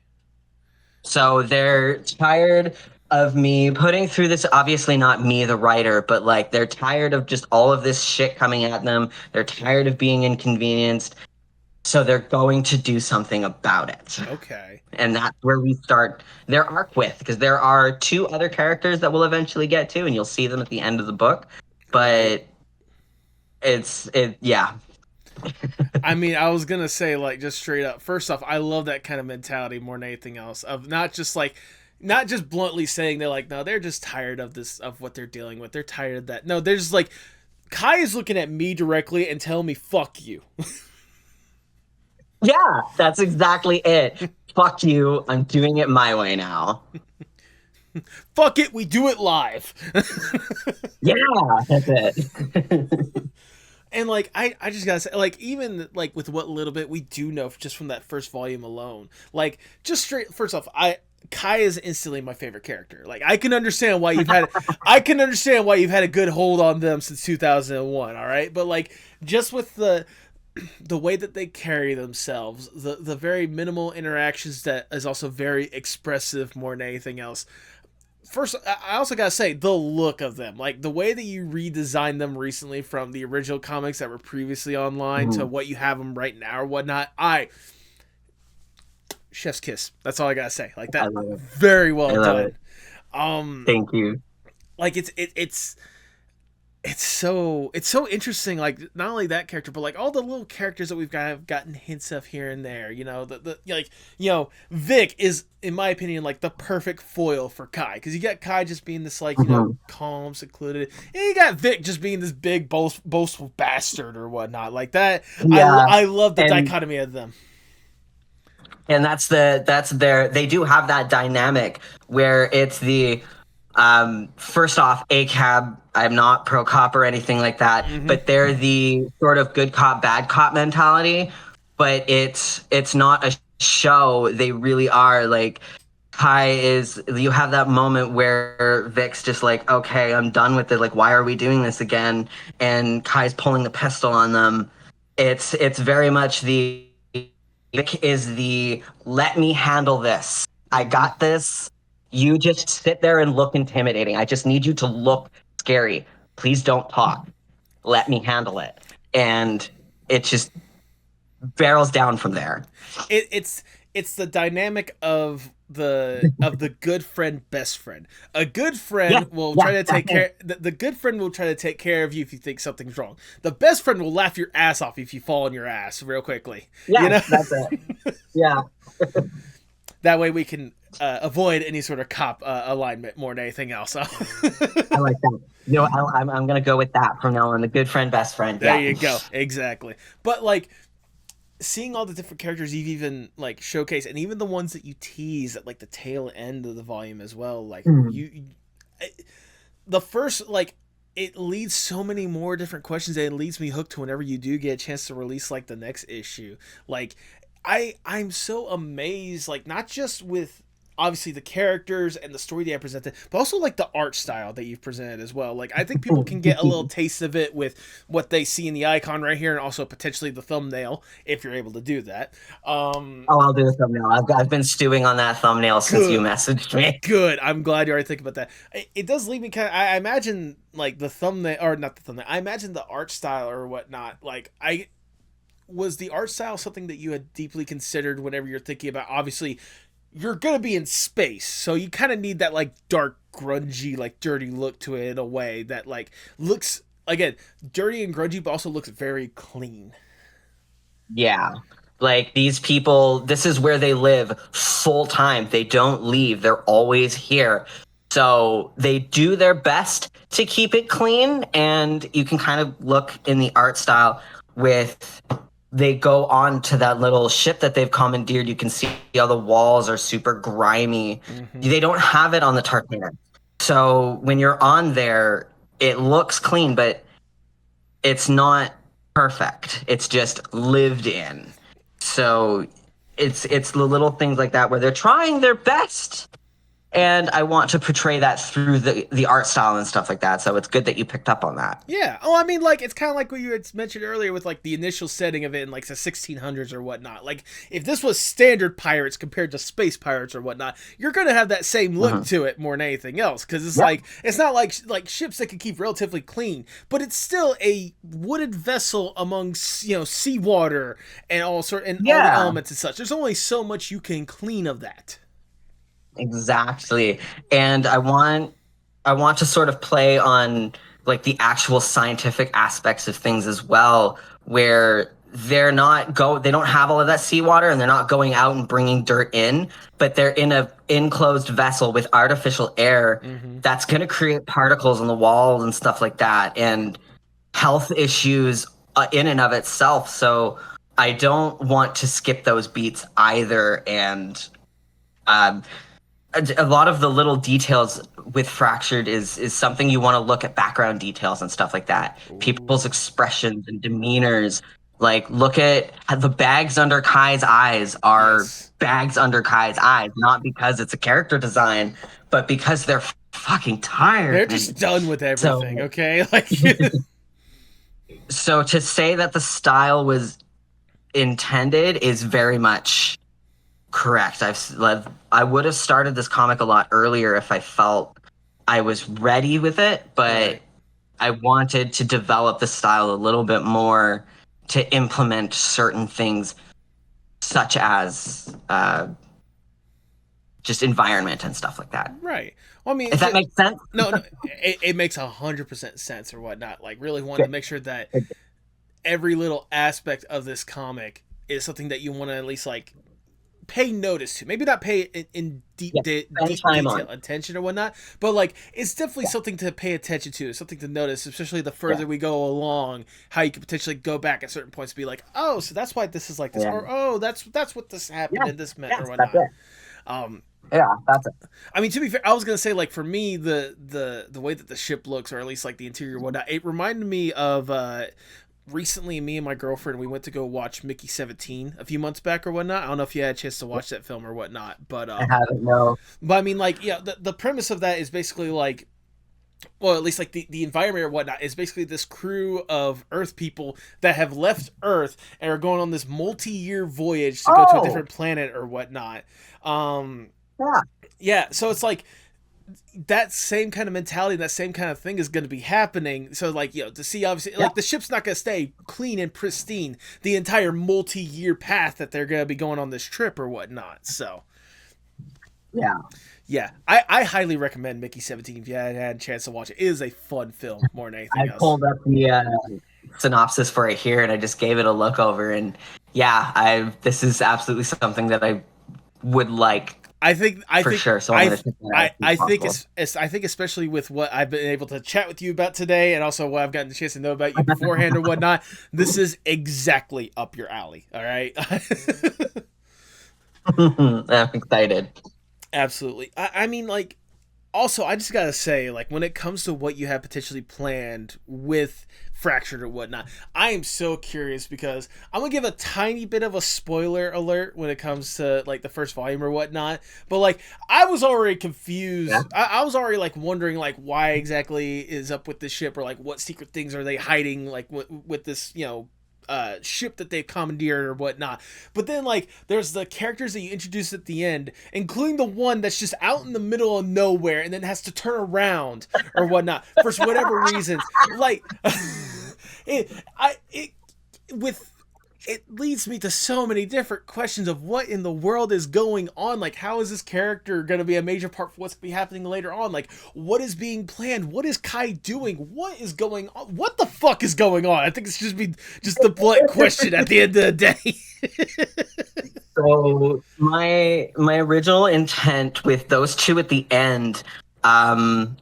So they're tired of me putting through this, obviously not me, the writer, but like they're tired of just all of this shit coming at them. They're tired of being inconvenienced. So they're going to do something about it. Okay. And that's where we start their arc with, because there are two other characters that we'll eventually get to, and you'll see them at the end of the book. Right. But yeah. I mean, I was gonna say, like, just straight up. First off, I love that kind of mentality more than anything else. Of not just like, not just bluntly saying they're like, no, they're just tired of this, of what they're dealing with. They're tired of that. No, they're just like, Kai is looking at me directly and telling me, "Fuck you." Yeah, that's exactly it. Fuck you. I'm doing it my way now. Fuck it, we do it live. Yeah, that's it. And like I just gotta say, like, even like with what little bit we do know just from that first volume alone, like, just straight first off, I Kai is instantly my favorite character. Like, I can understand why you've had I can understand why you've had a good hold on them since 2001, all right? But like, just with the way that they carry themselves, the very minimal interactions that is also very expressive more than anything else. First, I also gotta say the look of them, like the way that you redesigned them recently from the original comics that were previously online to what you have them right now or whatnot. Chef's kiss. That's all I gotta say. Like I that, love it. very I well love done. it. Um, Thank you. like it's so interesting. Like, not only that character, but like all the little characters that we've gotten hints of here and there. You know, the like, Vic is, in my opinion, like the perfect foil for Kai, because you got Kai just being this, like, Mhm. calm, secluded, and you got Vic just being this big boastful bastard or whatnot. Like that, Yeah, I love the and dichotomy of them. that's their they do have that dynamic where it's the first off, a cab. I'm not pro cop or anything like that, Mm-hmm. but they're the sort of good cop bad cop mentality. But it's not a show. They really are like. Kai is, you have that moment where Vic's just like, okay, I'm done with it. Like, why are we doing this again? And Kai's pulling the pistol on them. It's very much the Vic is the let me handle this. I Mm-hmm. got this. You just sit there and look intimidating. I just need you to look scary. Please don't talk. Let me handle it. And it just barrels down from there. It's the dynamic of the good friend best friend. A good Yeah, friend will yeah, try to that's take it. care the good friend will try to take care of you if you think something's wrong. The best friend will laugh your ass off if you fall on your ass real quickly. Yeah, that's it. Yeah. That way we can avoid any sort of cop alignment more than anything else. I like that. I'm gonna go with that from now on. The good friend, best friend. There Yeah. you go. Exactly. But like, seeing all the different characters you've even like showcased, and even the ones that you tease at like the tail end of the volume as well, like Mm. the first, like, it leads so many more different questions, and it leaves me hooked to whenever you do get a chance to release like the next issue. Like, I'm so amazed, like, not just with obviously the characters and the story they have presented, but also like the art style that you've presented as well. Like, I think people can get a little taste of it with what they see in the icon right here, and also potentially the thumbnail if you're able to do that. Oh, I'll do a thumbnail. I've been stewing on that thumbnail since you Good. messaged me. Good. I'm glad you already think about that. It does leave me kind of. I imagine like the thumbnail, or not the thumbnail. I imagine the art style or whatnot. Like, I was the art style something that you had deeply considered whenever you're thinking about. Obviously, you're gonna be in space, so you kind of need that like dark, grungy, like dirty look to it in a way that like looks, again, dirty and grungy, but also looks very clean. Yeah. Like these people, this is where they live full time. They don't leave. They're always here. So they do their best to keep it clean. And you can kind of look in the art style with they go on to that little ship that they've commandeered. You can see how the walls are super grimy. Mm-hmm. They don't have it on the Tartana. So when you're on there, it looks clean, but it's not perfect. It's just lived in. So it's the little things like that where they're trying their best and I want to portray that through the art style and stuff like that. So it's good that you picked up on that. Yeah. Oh, I mean, like, it's kind of like what you had mentioned earlier with, like, the initial setting of it in, like, the 1600s or whatnot. Like, if this was standard pirates compared to space pirates or whatnot, you're going to have that same look to it more than anything else. Because it's like, it's not like ships that can keep relatively clean, but it's still a wooded vessel among, seawater and all all the elements and such. There's only so much you can clean of that. Exactly. And I want to sort of play on like the actual scientific aspects of things as well, where they don't have all of that seawater and they're not going out and bringing dirt in, but they're in a enclosed vessel with artificial air that's going to create particles on the walls and stuff like that, and health issues in and of itself. So I don't want to skip those beats either. And a lot of the little details with Fractured is something you want to look at, background details and stuff like that. Ooh. People's expressions and demeanors. Like, look at the bags under Kai's eyes are bags under Kai's eyes, not because it's a character design, but because they're fucking tired. They're just done with everything, okay? Like, so to say that the style was intended is very much correct. I would have started this comic a lot earlier if I felt I was ready with it, but I wanted to develop the style a little bit more to implement certain things, such as just environment and stuff like that. Right. Well, I mean, if that makes sense. No, it makes 100% sense or whatnot. Like, really wanted to make sure that every little aspect of this comic is something that you want to at least like pay notice to. Maybe not pay in deep detail attention or whatnot, but like it's definitely something to pay attention to, something to notice, especially the further we go along, how you can potentially go back at certain points and be like, oh, so that's why this is like this, or oh, that's what this happened and this meant or whatnot. That's it. I mean, to be fair, I was gonna say, like, for me, the way that the ship looks, or at least like the interior and whatnot, it reminded me of recently, me and my girlfriend, we went to go watch Mickey 17 a few months back or whatnot. I don't know if you had a chance to watch that film or whatnot, but I haven't, no. But I mean, like, yeah, the premise of that is basically like, well, at least like the environment or whatnot is basically this crew of Earth people that have left Earth and are going on this multi-year voyage to go to a different planet or whatnot. Yeah, so it's like that same kind of mentality, that same kind of thing is going to be happening. So, like, to see, obviously, like, the ship's not going to stay clean and pristine the entire multi-year path that they're going to be going on this trip or whatnot. So, yeah, I highly recommend Mickey 17 if you hadn't had a chance to watch it. It is a fun film more than anything else. I pulled up the synopsis for it here, and I just gave it a look over, and this is absolutely something that I would like. I think sure. So I think especially with what I've been able to chat with you about today, and also what I've gotten the chance to know about you beforehand or whatnot, this is exactly up your alley. All right. I'm excited. Absolutely. I mean, like, also, I just gotta say, like, when it comes to what you have potentially planned with Fractured or whatnot, I am so curious because I'm gonna give a tiny bit of a spoiler alert when it comes to like the first volume or whatnot. But like, I was already confused. Yeah. I was already like wondering like why exactly is up with this ship, or like what secret things are they hiding like with this ship that they've commandeered or whatnot. But then like there's the characters that you introduce at the end, including the one that's just out in the middle of nowhere and then has to turn around or whatnot for whatever reasons. Like it leads me to so many different questions of what in the world is going on. Like, how is this character going to be a major part for what's going to be happening later on? Like, what is being planned? What is Kai doing? What is going on? What the fuck is going on? I think it's just the blunt question at the end of the day. So my original intent with those two at the end,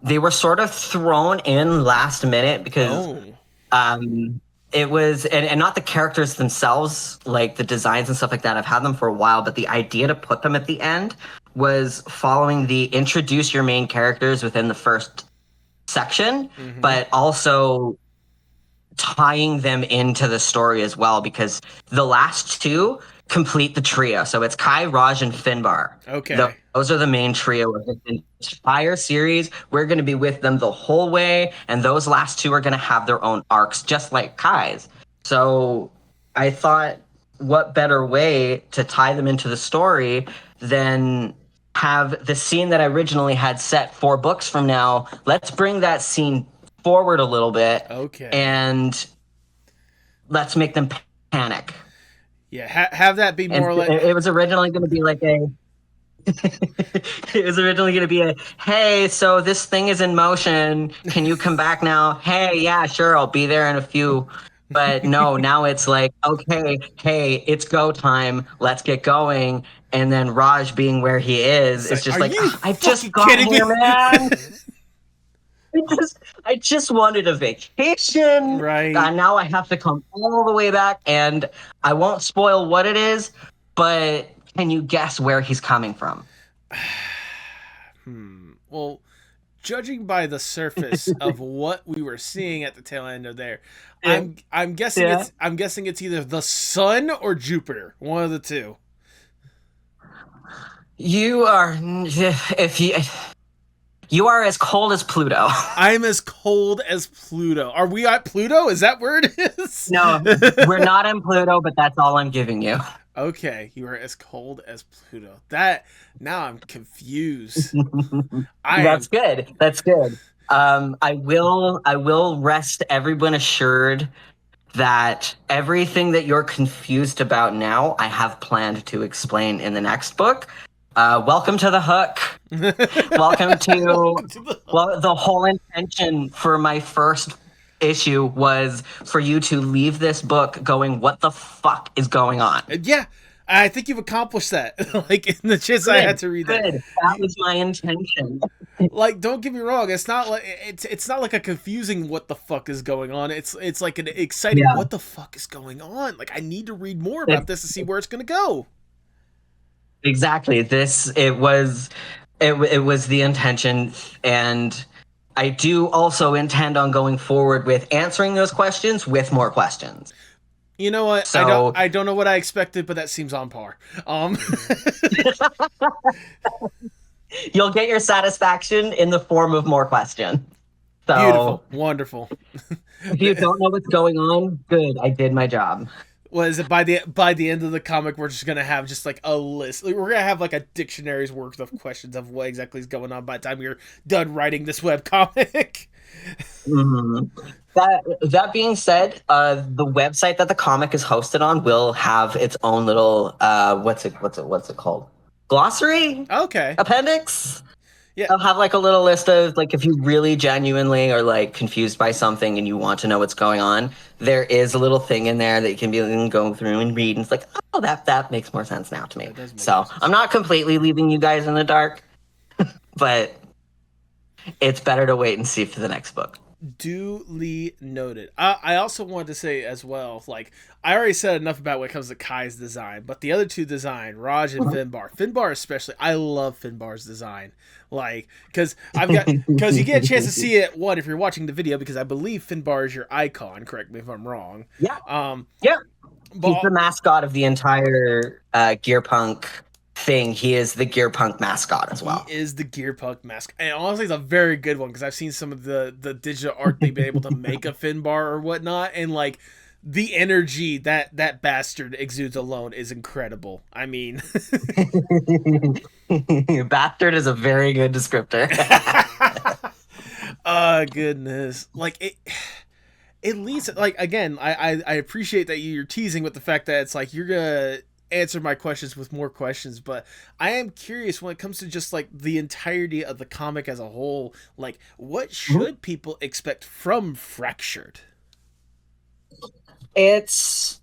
they were sort of thrown in last minute because it was, and not the characters themselves, like the designs and stuff like that. I've had them for a while, but the idea to put them at the end was following the introduce your main characters within the first section, but also tying them into the story as well, because the last two complete the trio. So it's Kai, Raj, and Finbar. Okay. Those are the main trio of the entire series. We're going to be with them the whole way, and those last two are going to have their own arcs, just like Kai's. So I thought, what better way to tie them into the story than have the scene that I originally had set 4 books from now? Let's bring that scene forward a little bit, Okay. and let's make them panic. Yeah, have that be more And like it was originally going to be like a it was originally going to be a, hey, so this thing is in motion. Can you come back now? Hey, yeah, sure. I'll be there in a few. But no, now it's like, okay, hey, it's go time. Let's get going. And then Raj being where he is, it's just are like, you I just fucking got kidding here, me? man. I just wanted a vacation. Right. Now I have to come all the way back, and I won't spoil what it is, but can you guess where he's coming from? Well, judging by the surface of what we were seeing at the tail end of there, Yeah. I'm guessing Yeah. it's either the sun or Jupiter, one of the two. You are if you are as cold as Pluto. I'm as cold as Pluto. Are we at Pluto? Is that where it is? No, we're not in Pluto, but that's all I'm giving you. Okay, you are as cold as Pluto. That now I'm confused. That's good. That's good. I will rest everyone assured that everything that you're confused about now, I have planned to explain in the next book. Welcome to the hook. Welcome to well, the whole intention for my first issue was for you to leave this book going, what the fuck is going on? Yeah, I think you've accomplished that. Like in the chance I had to read that. That was my intention. Like, don't get me wrong, it's not like a confusing what the fuck is going on. It's like an exciting what the fuck is going on. Like, I need to read more about this to see where it's gonna go. Exactly. It was the intention, and I do also intend on going forward with answering those questions with more questions. You know what? So, I don't know what I expected, but that seems on par. You'll get your satisfaction in the form of more questions. So, beautiful, wonderful. If you don't know what's going on, good. I did my job. Was it by the end of the comic, we're just gonna have just like a list. We're gonna have like a dictionary's worth of questions of what exactly is going on by the time you're done writing this web comic. Mm-hmm. That being said, the website that the comic is hosted on will have its own little what's it called? Glossary? Okay. Appendix? Yeah. I'll have like a little list of like if you really genuinely are like confused by something and you want to know what's going on, there is a little thing in there that you can be go through and read, and it's like, oh, that makes more sense now to me. So I'm not completely leaving you guys in the dark, but it's better to wait and see for the next book. Duly noted. I also wanted to say as well, like, I already said enough about when it comes to Kai's design, but the other two design, Raj and Finbar especially, I love Finbar's design. Like, because you get a chance to see it, one, if you're watching the video, because I believe Finbar is your icon, correct me if I'm wrong. Yeah. Yeah. He's the mascot of the entire Gearpunk thing. He is the Gearpunk mascot as well. He is the Gearpunk mascot, and honestly, it's a very good one because I've seen some of the digital art they've been able to make of Finbar or whatnot, and like the energy that bastard exudes alone is incredible. I mean, bastard is a very good descriptor. Goodness, like it. At least, like, again, I appreciate that you're teasing with the fact that it's like you're gonna answer my questions with more questions, but I am curious when it comes to just like the entirety of the comic as a whole, like what should people expect from Fractured? It's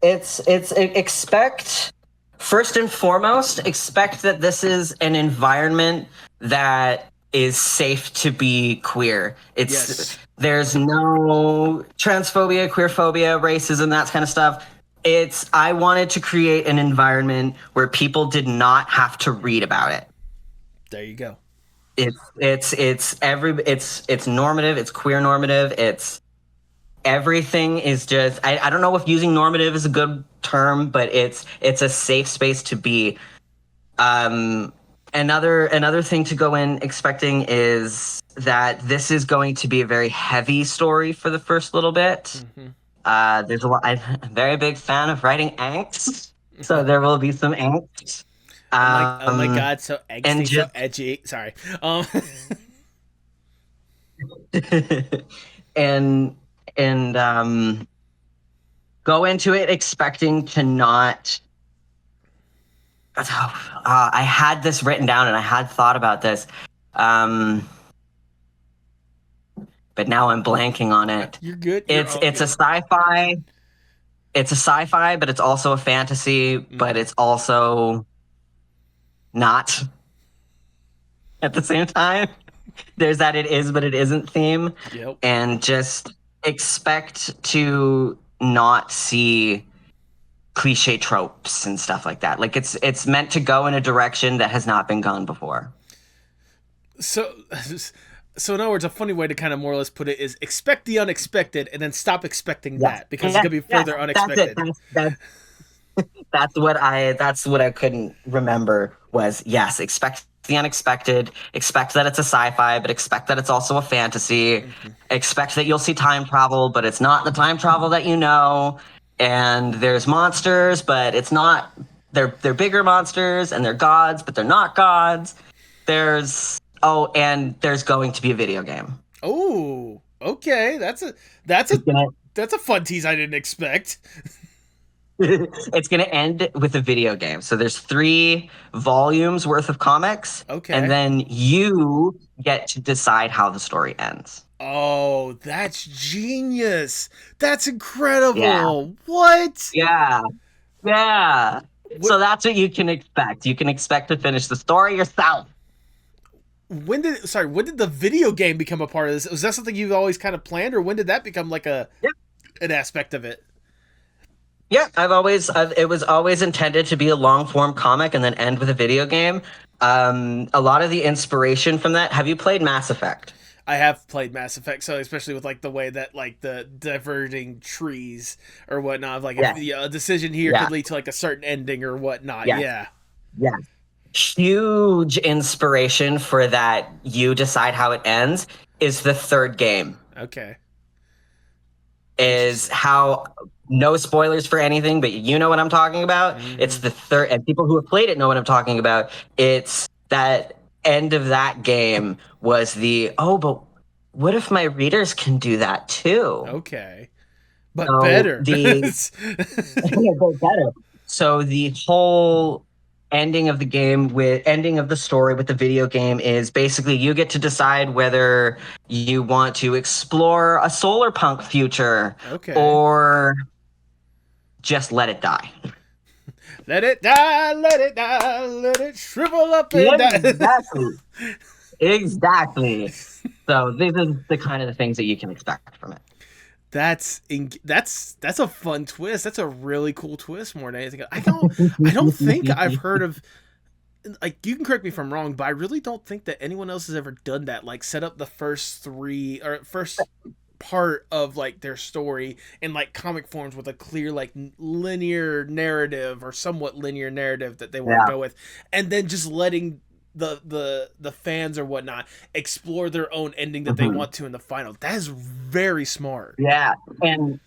expect, first and foremost, expect that this is an environment that is safe to be queer. There's no transphobia, queerphobia, racism, that kind of stuff. I wanted to create an environment where people did not have to read about it. There you go. It's normative, it's queer normative, it's everything is just, I don't know if using normative is a good term, but it's a safe space to be. Another thing to go in expecting is that this is going to be a very heavy story for the first little bit. Mm-hmm. There's a lot. I'm a very big fan of writing angst, so there will be some angst. Oh my god, so And angsty, so just edgy. Sorry. Um and and go into it expecting to not. I had this written down and I had thought about this, um, but now I'm blanking on it. You're good. You're It's all it's a good. sci-fi. It's a sci-fi, but it's also a fantasy, but Mm-hmm. it's also not at the same time. There's that it is but it isn't theme, Yep. and just expect to not see cliche tropes and stuff like that. Like it's meant to go in a direction that has not been gone before. So so in other words, a funny way to kind of more or less put it is expect the unexpected and then stop expecting Yes. that because it's Yes, gonna be yes, further that's it. unexpected. That's what I couldn't remember was yes, expect the unexpected, expect that it's a sci-fi, but expect that it's also a fantasy. Mm-hmm. Expect that you'll see time travel, but it's not the time travel that you know. And there's monsters, but it's not they're bigger monsters and they're gods, but they're not gods. And there's going to be a video game. Oh, okay. That's a It's gonna that's a fun tease I didn't expect. it's going to end with a video game. So there's 3 volumes worth of comics, and Okay. then you get to decide how the story ends. Oh, that's genius. That's Yeah, incredible. What? yeah, yeah. What? So that's what you can expect. You can expect to finish the story yourself. When did the video game become a part of this? Was that something you've always kind of planned, or when did that become like Yeah, an aspect of it? yeah. It was always intended to be a long form comic and then end with a video game. A lot of the inspiration from that. Have you played Mass Effect? I have played Mass Effect, so especially with like the way that like the diverting trees or whatnot, like if Yeah, a decision here yeah, could lead to like a certain ending or whatnot. yeah, Yeah. yeah. Huge inspiration for that you decide how it ends is the third game. Okay. Is Interesting. how no spoilers for anything, but you know what I'm talking about. It's Mm-hmm. the third, and people who have played it know what I'm talking about. It's that end of that game was but what if my readers can do that too? Okay. But So better. the Yeah, go better. So the whole ending of the story with the video game is basically you get to decide whether you want to explore a solar punk future Okay. or just let it die. Let it die, let it die, let it shrivel up and Yeah, die. exactly. Exactly. So these are the kind of the things that you can expect from it. That's a fun twist. That's a really cool twist more than anything. I don't think I've heard of, like, you can correct me if I'm wrong, but I really don't think that anyone else has ever done that. Like set up the first three or first part of like their story in like comic forms with a clear like linear narrative or somewhat linear narrative that they want to Yeah. go with, and then just letting the fans or whatnot explore their own ending that they Mhm. want to in the final. That is very smart. Yeah, and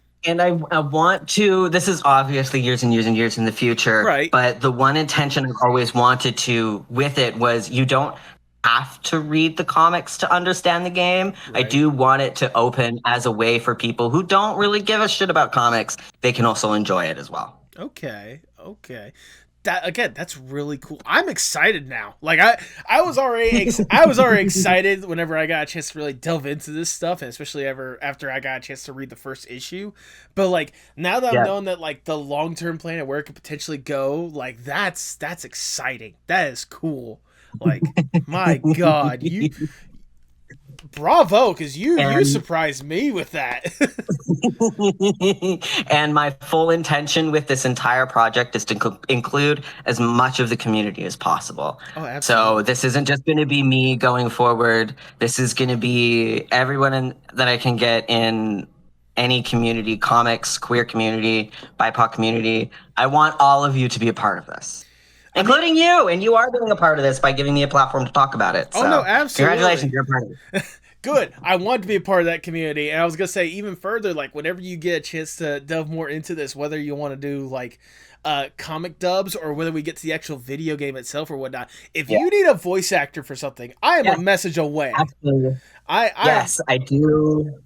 I want to. This is obviously years and years and years in the future, Right. but the one intention I've always wanted to with it was you don't have to read the comics to understand the game. I Right. do want it to open as a way for people who don't really give a shit about comics. They can also enjoy it as well. Okay. Okay. That again, that's really cool. I'm excited now. Like I was already excited whenever I got a chance to really delve into this stuff, and especially ever after I got a chance to read the first issue. But like now that I'm Yeah. knowing that like the long term plan and where it could potentially go, like that's exciting. That is cool. Like my God, you bravo, because you And surprised me with that. and my full intention with this entire project is to include as much of the community as possible. Oh, So absolutely. this isn't just going to be me going forward. This is going to be everyone that I can get in any community, comics, queer community, BIPOC community. I want all of you to be a part of this. I mean, including you. And you are being a part of this by giving me a platform to talk about it. oh no, So congratulations, absolutely. you're a part of it. Good. I want to be a part of that community. And I was going to say, even further, like, whenever you get a chance to delve more into this, whether you want to do, like, comic dubs or whether we get to the actual video game itself or whatnot, if Yeah. you need a voice actor for something, I am a Yeah, message away. absolutely. I Yes, I do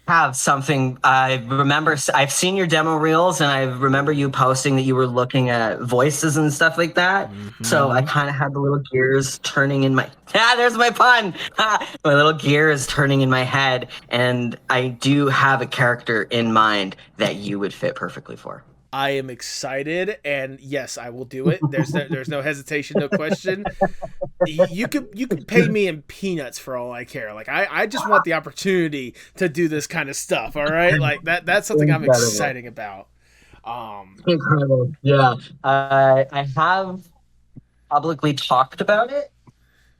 have something. I remember I've seen your demo reels and I remember you posting that you were looking at voices and stuff like that. So I Mhm. kind of had the little gears turning in my there's my pun. My little gears turning in my head, and I do have a character in mind that you would fit perfectly for. I am excited, and yes, I will do it. There's no hesitation, no question. You could pay me in peanuts for all I care. Like I just want the opportunity to do this kind of stuff. All right, like that's something I'm Incredible. excited about. Um, Incredible. Yeah. I have publicly talked about it,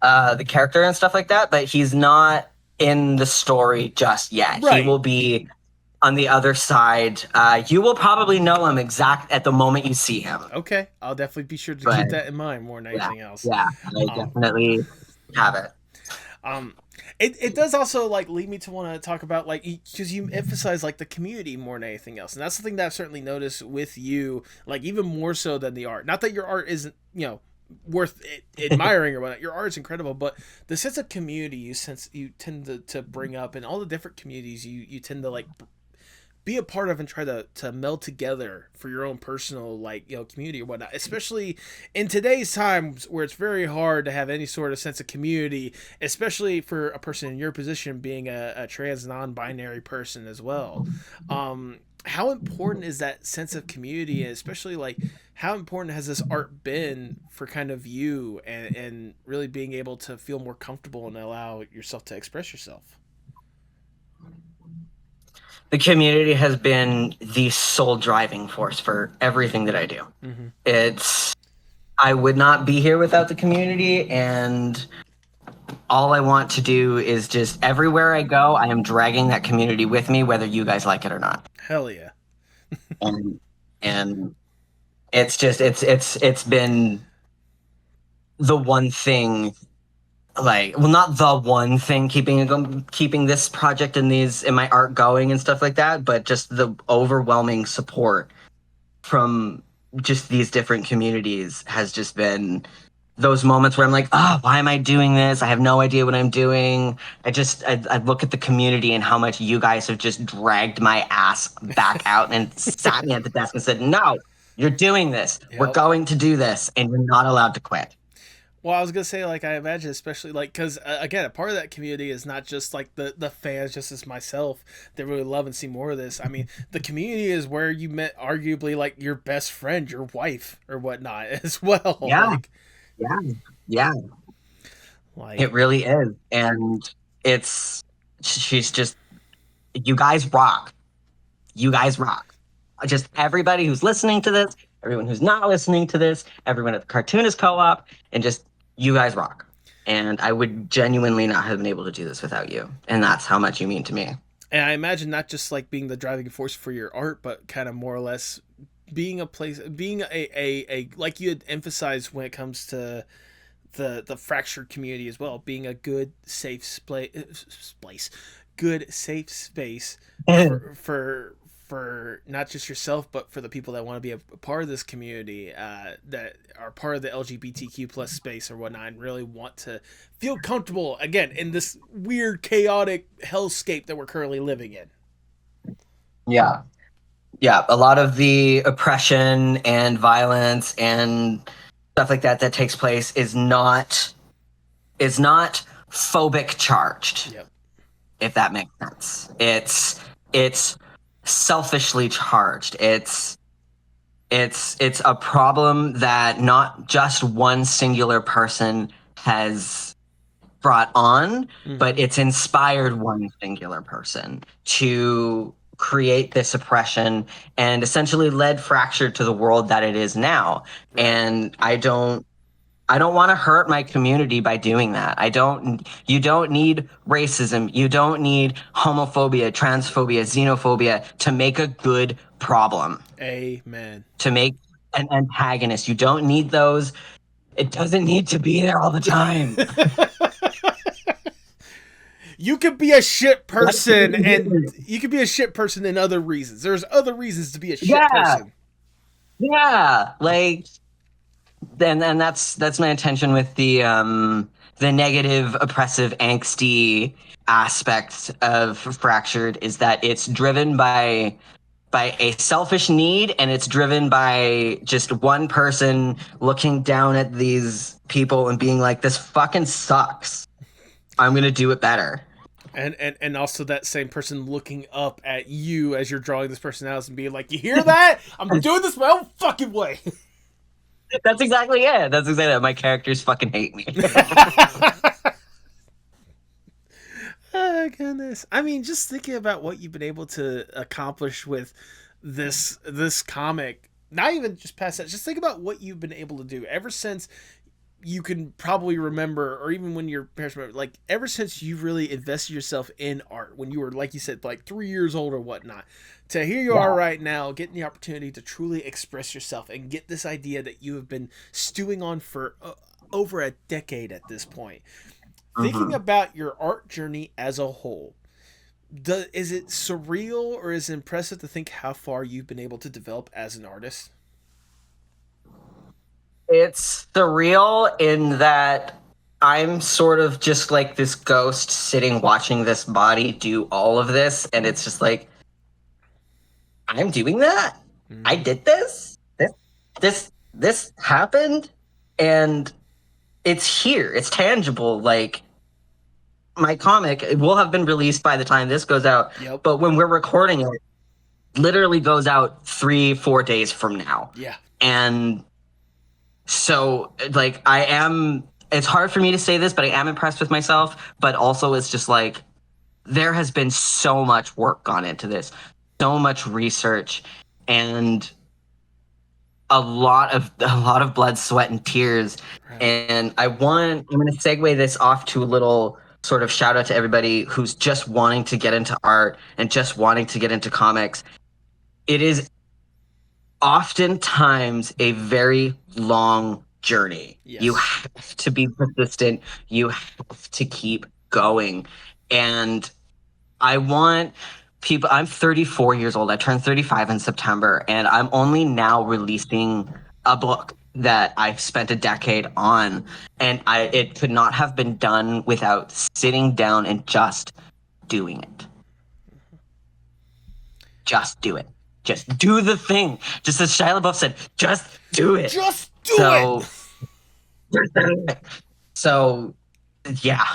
the character and stuff like that, but he's not in the story just yet. He right. will be on the other side. You will probably know him exact at the moment you see him. Okay, I'll definitely be sure to But keep that in mind more than yeah, anything else. yeah, I Um, definitely have it. um, it does also like lead me to want to talk about like because you emphasize like the community more than anything else, and that's something that I've certainly noticed with you, like even more so than the art. Not that your art isn't worth admiring or whatnot. Your art is incredible, but the sense of community you tend to bring up, and all the different communities you tend to like be a part of and try to meld together for your own personal like community or whatnot, especially in today's times where it's very hard to have any sort of sense of community, especially for a person in your position being a trans non-binary person as well. How important is that sense of community, and especially like how important has this art been for kind of you and really being able to feel more comfortable and allow yourself to express yourself? The community has been the sole driving force for everything that I do. Mm-hmm. It's I would not be here without the community, and all I want to do is just everywhere I go, I am dragging that community with me, whether you guys like it or not. Hell yeah. And and it's just it's been the one thing, like, well, not the one thing keeping this project and these in my art going and stuff like that, but just the overwhelming support from just these different communities has just been those moments where I'm like, oh, why am I doing this? I have no idea what I'm doing. I look at the community and how much you guys have just dragged my ass back out and sat me at the desk and said, no, you're doing this. We're Yep. going to do this, and you're not allowed to quit. Well, I was gonna say, like, I imagine, especially like, because again, a part of that community is not just like the fans, just as myself, that really love and see more of this. I mean, the community is where you met arguably like your best friend, your wife, or whatnot, as well. Yeah, yeah, yeah. Like, It really is. And she's just, you guys rock. You guys rock. Just everybody who's listening to this, everyone who's not listening to this, everyone at the Cartoonist Co-op, and just you guys rock. And I would genuinely not have been able to do this without you. And that's how much you mean to me. and I imagine not just like being the driving force for your art, but kind of more or less being a place, being a like you had emphasized when it comes to the fractured community as well, being a good safe place, good safe space for not just yourself but for the people that want to be a part of this community, that are part of the LGBTQ plus space or whatnot, and really want to feel comfortable again in this weird chaotic hellscape that we're currently living in. Yeah. Yeah. A lot of the oppression and violence and stuff like that that takes place is not phobic charged, Yep. if that makes sense. It's selfishly charged. It's a problem that not just one singular person has brought on, but Mm-hmm. it's inspired one singular person to create this oppression and essentially led fracture to the world that it is now. Right. And I don't want to hurt my community by doing that. You don't need racism. You don't need homophobia, transphobia, xenophobia to make a good problem. Amen. To make an antagonist. You don't need those. It doesn't need to be there all the time. You could be a shit person, and you could be a shit person in other reasons. There's other reasons to be a shit person. Yeah, like, and that's my intention with the negative, oppressive, angsty aspect of Fractured, is that it's driven by a selfish need, and it's driven by just one person looking down at these people and being like, this fucking sucks. I'm gonna do it better. And also that same person looking up at you as you're drawing this person out and being like, you hear that? I'm doing this my own fucking way. That's exactly it. That's exactly it. My characters fucking hate me. Oh, goodness. I mean, just thinking about what you've been able to accomplish with this comic, not even just past that, just think about what you've been able to do ever since you can probably remember, or even when your parents remember, like ever since you really invested yourself in art when you were, like you said, like 3 years old or whatnot, to here you are right now getting the opportunity to truly express yourself and get this idea that you have been stewing on for over a decade at this point. Thinking about your art journey as a whole, is it surreal or is it impressive to think how far you've been able to develop as an artist? It's surreal in that I'm sort of just like this ghost sitting watching this body do all of this, and it's just like, I'm doing that? I did this? This happened? And it's here. It's tangible. Like, my comic, it will have been released by the time this goes out. Yep. But when we're recording it, literally goes out 3-4 days from now. Yeah. And so, like, it's hard for me to say this, but I am impressed with myself. But also, it's just like, there has been so much work gone into this, so much research, and a lot of blood, sweat, and tears. Right. And I'm going to segue this off to a little sort of shout out to everybody who's just wanting to get into art and just wanting to get into comics. It is oftentimes a very long journey. Yes. You have to be persistent. You have to keep going. And I want people, I'm 34 years old. I turned 35 in September, and I'm only now releasing a book that I've spent a decade on. And it could not have been done without sitting down and just doing it. Just do it. Just do the thing. Just as Shia LaBeouf said, just do it. Just do it. So, yeah.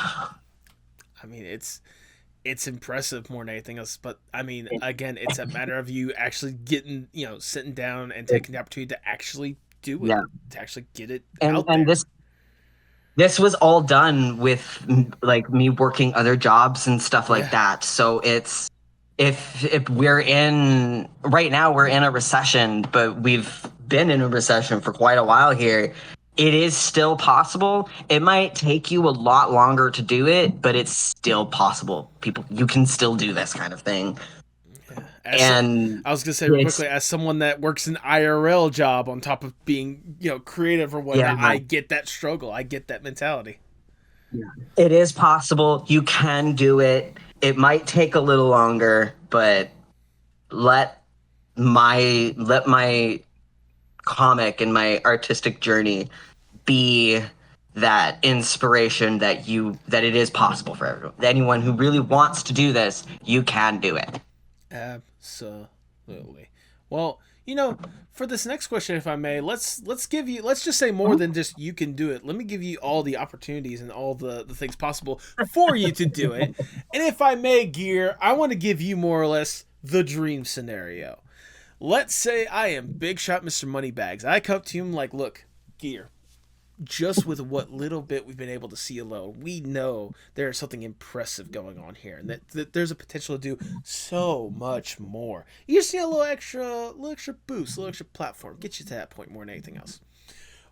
I mean, it's impressive more than anything else. But, I mean, again, it's a matter of you actually getting, sitting down and taking the opportunity to actually do it. Yeah. To actually get it out there. And this was all done with, like, me working other jobs and stuff like that. So it's... If we're right now we're in a recession, but we've been in a recession for quite a while here, it is still possible. It might take you a lot longer to do it, but it's still possible. People, you can still do this kind of thing. Yeah. I was going to say real quickly, as someone that works an IRL job on top of being, creative or whatnot, I get that struggle. I get that mentality. Yeah. It is possible. You can do it. It might take a little longer, but let my comic and my artistic journey be that inspiration that it is possible for everyone. Anyone who really wants to do this, you can do it. Absolutely. Well, for this next question, if I may, let's just say more than just you can do it. Let me give you all the opportunities and all the things possible for you to do it. And if I may, Gear, I want to give you more or less the dream scenario. Let's say I am Big Shot Mr. Moneybags. I come to him like, look, Gear, just with what little bit we've been able to see alone, we know there's something impressive going on here, and that there's a potential to do so much more. You just need a little extra boost, a little extra platform, get you to that point more than anything else.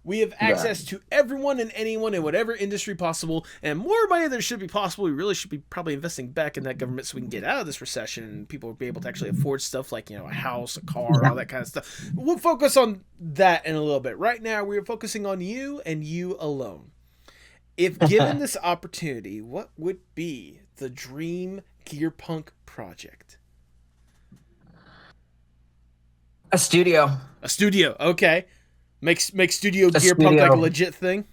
We have access to everyone and anyone in whatever industry possible, and more money than should be possible. We really should be probably investing back in that government so we can get out of this recession and people will be able to actually afford stuff like, a house, a car, all that kind of stuff. We'll focus on that in a little bit. Right now, we are focusing on you and you alone. If given this opportunity, what would be the dream Gearpunk project? A studio. A studio, okay. Make Studio Gearpunk like a legit thing?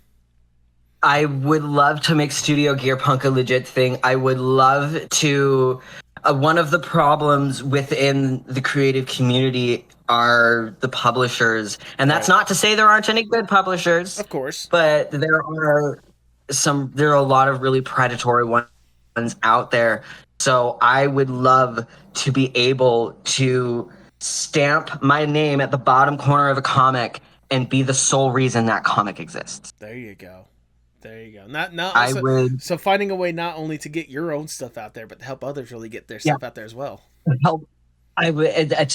I would love to make Studio Gearpunk a legit thing. I would love to... one of the problems within the creative community are the publishers. And that's not to say there aren't any good publishers. Of course. But there are a lot of really predatory ones out there. So I would love to be able to stamp my name at the bottom corner of a comic and be the sole reason that comic exists. There you go. So finding a way not only to get your own stuff out there, but to help others really get their stuff out there as well. To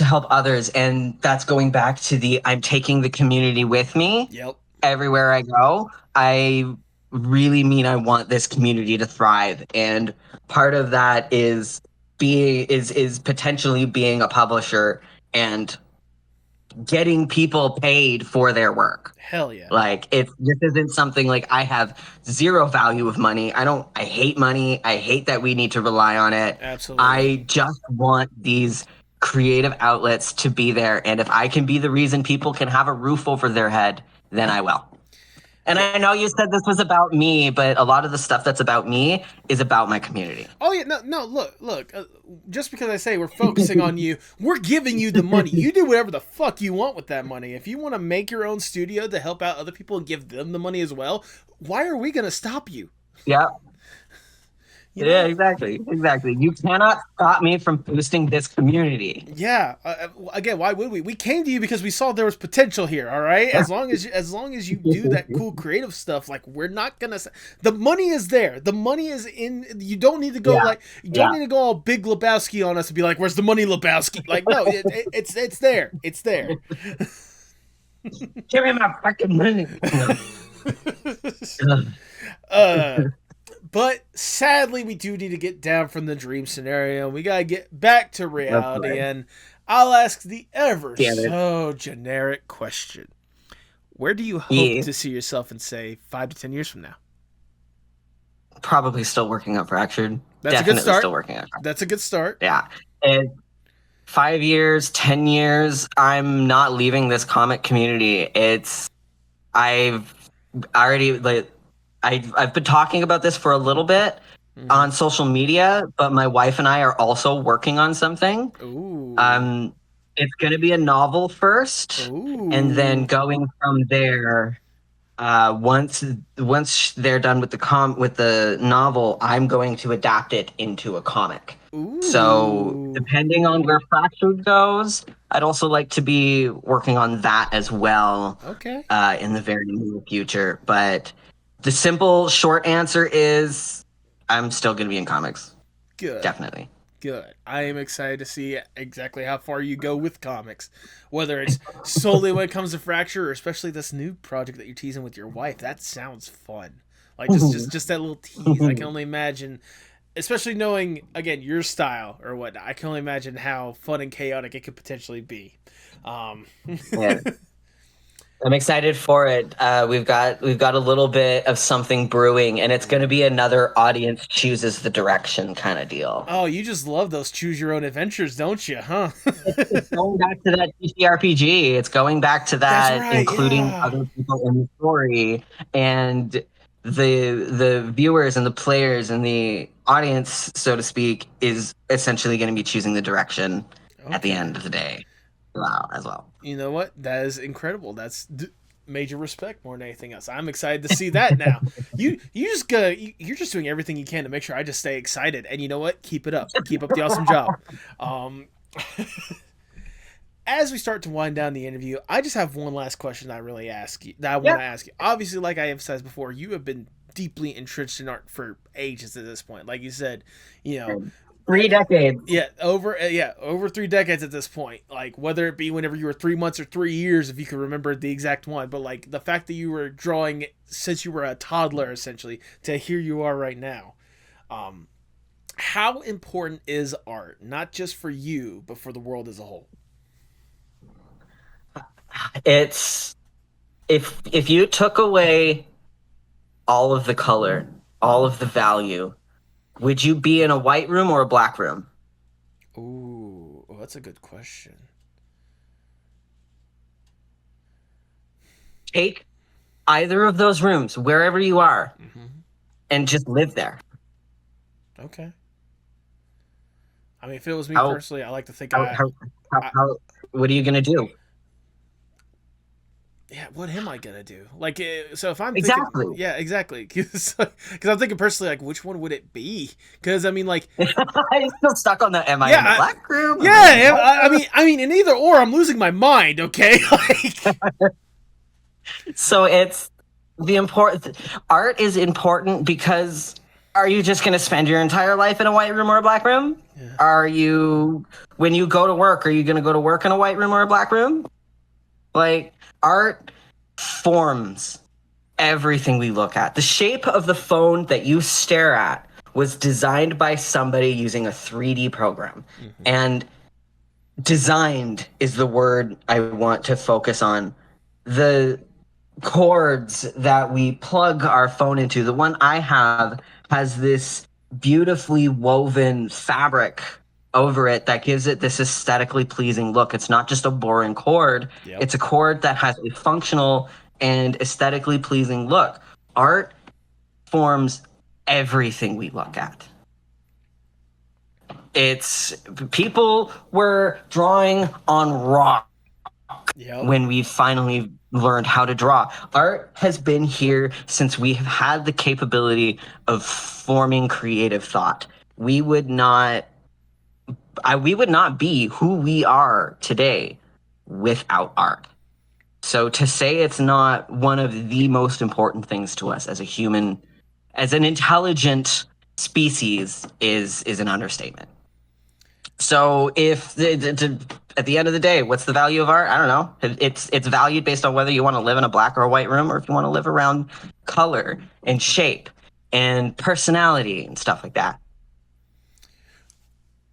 help others, and that's going back to I'm taking the community with me. Yep. Everywhere I go. I really mean I want this community to thrive, and part of that is potentially being a publisher and getting people paid for their work. Hell yeah. Like, this isn't something like I have zero value of money. I hate money. I hate that we need to rely on it. Absolutely. I just want these creative outlets to be there. And if I can be the reason people can have a roof over their head, then I will. And I know you said this was about me, but a lot of the stuff that's about me is about my community. Oh, yeah. No, look. Just because I say we're focusing on you, we're giving you the money. You do whatever the fuck you want with that money. If you want to make your own studio to help out other people and give them the money as well, why are we going to stop you? Yeah. Yeah, exactly. You cannot stop me from boosting this community. Yeah. Again, why would we? We came to you because we saw there was potential here. All right. As long as you do that cool creative stuff, like, we're not gonna. The money is there. The money is in. You don't need to go need to go all Big Lebowski on us and be like, "Where's the money, Lebowski?" Like, no, it's there. It's there. Give me my fucking money. But sadly, we do need to get down from the dream scenario. We gotta get back to reality, and I'll ask the ever so generic question: where do you hope to see yourself in, say, 5 to 10 years from now? Probably still working on Fractured. That's Definitely a good start. Still working on Fractured. That's a good start. Yeah, and 5 years, 10 years, I'm not leaving this comic community. I've been talking about this for a little bit on social media, but my wife and I are also working on something. Ooh. It's going to be a novel first, and then going from there. Once they're done with the novel, I'm going to adapt it into a comic. Ooh. So depending on where Fractured goes, I'd also like to be working on that as well. Okay. In the very near future, but. The simple, short answer is I'm still going to be in comics. Good. Definitely. Good. I am excited to see exactly how far you go with comics. Whether it's solely when it comes to Fracture, or especially this new project that you're teasing with your wife. That sounds fun. Like, just that little tease. I can only imagine, especially knowing, again, your style or whatnot, I can only imagine how fun and chaotic it could potentially be. Yeah. I'm excited for it. We've got a little bit of something brewing, and it's going to be another audience chooses the direction kind of deal. Oh, you just love those choose your own adventures, don't you? Huh? It's going back to that TTRPG. It's going back to that, including other people in the story, and the viewers and the players and the audience, so to speak, is essentially going to be choosing the direction at the end of the day. As well. You know what? That is incredible. That's major respect more than anything else. I'm excited to see that now. You're just doing everything you can to make sure I just stay excited. And you know what? Keep it up. Keep up the awesome job. As we start to wind down the interview, I just have one last question that I want to ask you. Obviously, like I emphasized before, you have been deeply entrenched in art for ages at this point. Like you said, 3 decades. Yeah, over 3 decades at this point. Like whether it be whenever you were 3 months or 3 years, if you can remember the exact one. But like the fact that you were drawing since you were a toddler, essentially, to here you are right now. How important is art, not just for you, but for the world as a whole? It's if you took away all of the color, all of the value, would you be in a white room or a black room? Ooh, well, that's a good question. Take either of those rooms, wherever you are, and just live there. Okay. I mean, if it was me How- personally, I like to think what are you gonna do? yeah, what am I gonna do? Like, so if I'm Exactly. thinking, yeah, exactly, because I'm thinking personally, like, which one would it be? Because I mean, like, I'm still stuck on the am I in the black room? Yeah, I mean, in either or, I'm losing my mind. Okay, like, so it's the important art is important because are you just going to spend your entire life in a white room or a black room? Yeah. Are you, when you go to work, are you going to go to work in a white room or a black room? Like, art forms everything we look at. The shape of the phone that you stare at was designed by somebody using a 3D program. And designed is the word I want to focus on. The cords that we plug our phone into, the one I have has this beautifully woven fabric over it that gives it this aesthetically pleasing look. It's not just a boring cord. Yep. It's a cord that has a functional and aesthetically pleasing look. Art forms everything we look at. It's people were drawing on rock when we finally learned how to draw. Art has been here since we have had the capability of forming creative thought. We would not be who we are today without art. So to say it's not one of the most important things to us as a human, as an intelligent species is an understatement. So if at the end of the day, what's the value of art? I don't know. It's valued based on whether you want to live in a black or a white room, or if you want to live around color and shape and personality and stuff like that.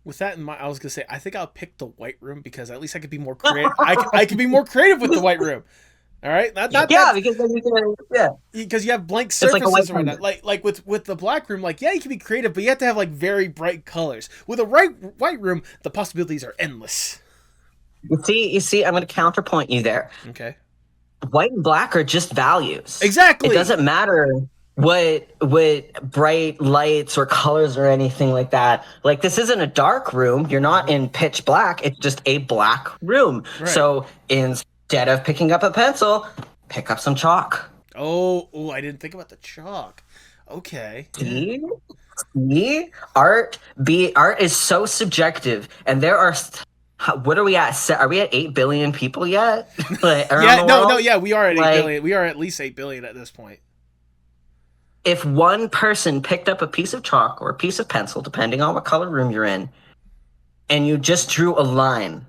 With that in mind, I was gonna say I think I'll pick the white room because at least I could be more creative. I could be more creative with the white room. All right, because then you can, because you have blank surfaces or whatnot. Like with the black room, like you can be creative, but you have to have like very bright colors. With a white room, the possibilities are endless. You see, I'm going to counterpoint you there. Okay. White and black are just values. Exactly. It doesn't matter what bright lights or colors or anything like that. Like, this isn't a dark room. You're not in pitch black. It's just a black room. Right. So instead of picking up a pencil, pick up some chalk. Oh, I didn't think about the chalk. Okay. See? Art is so subjective, and there are. What are we at? Are we at 8 billion people yet? We are at 8 billion. We are at least 8 billion at this point. If one person picked up a piece of chalk or a piece of pencil, depending on what color room you're in, and you just drew a line,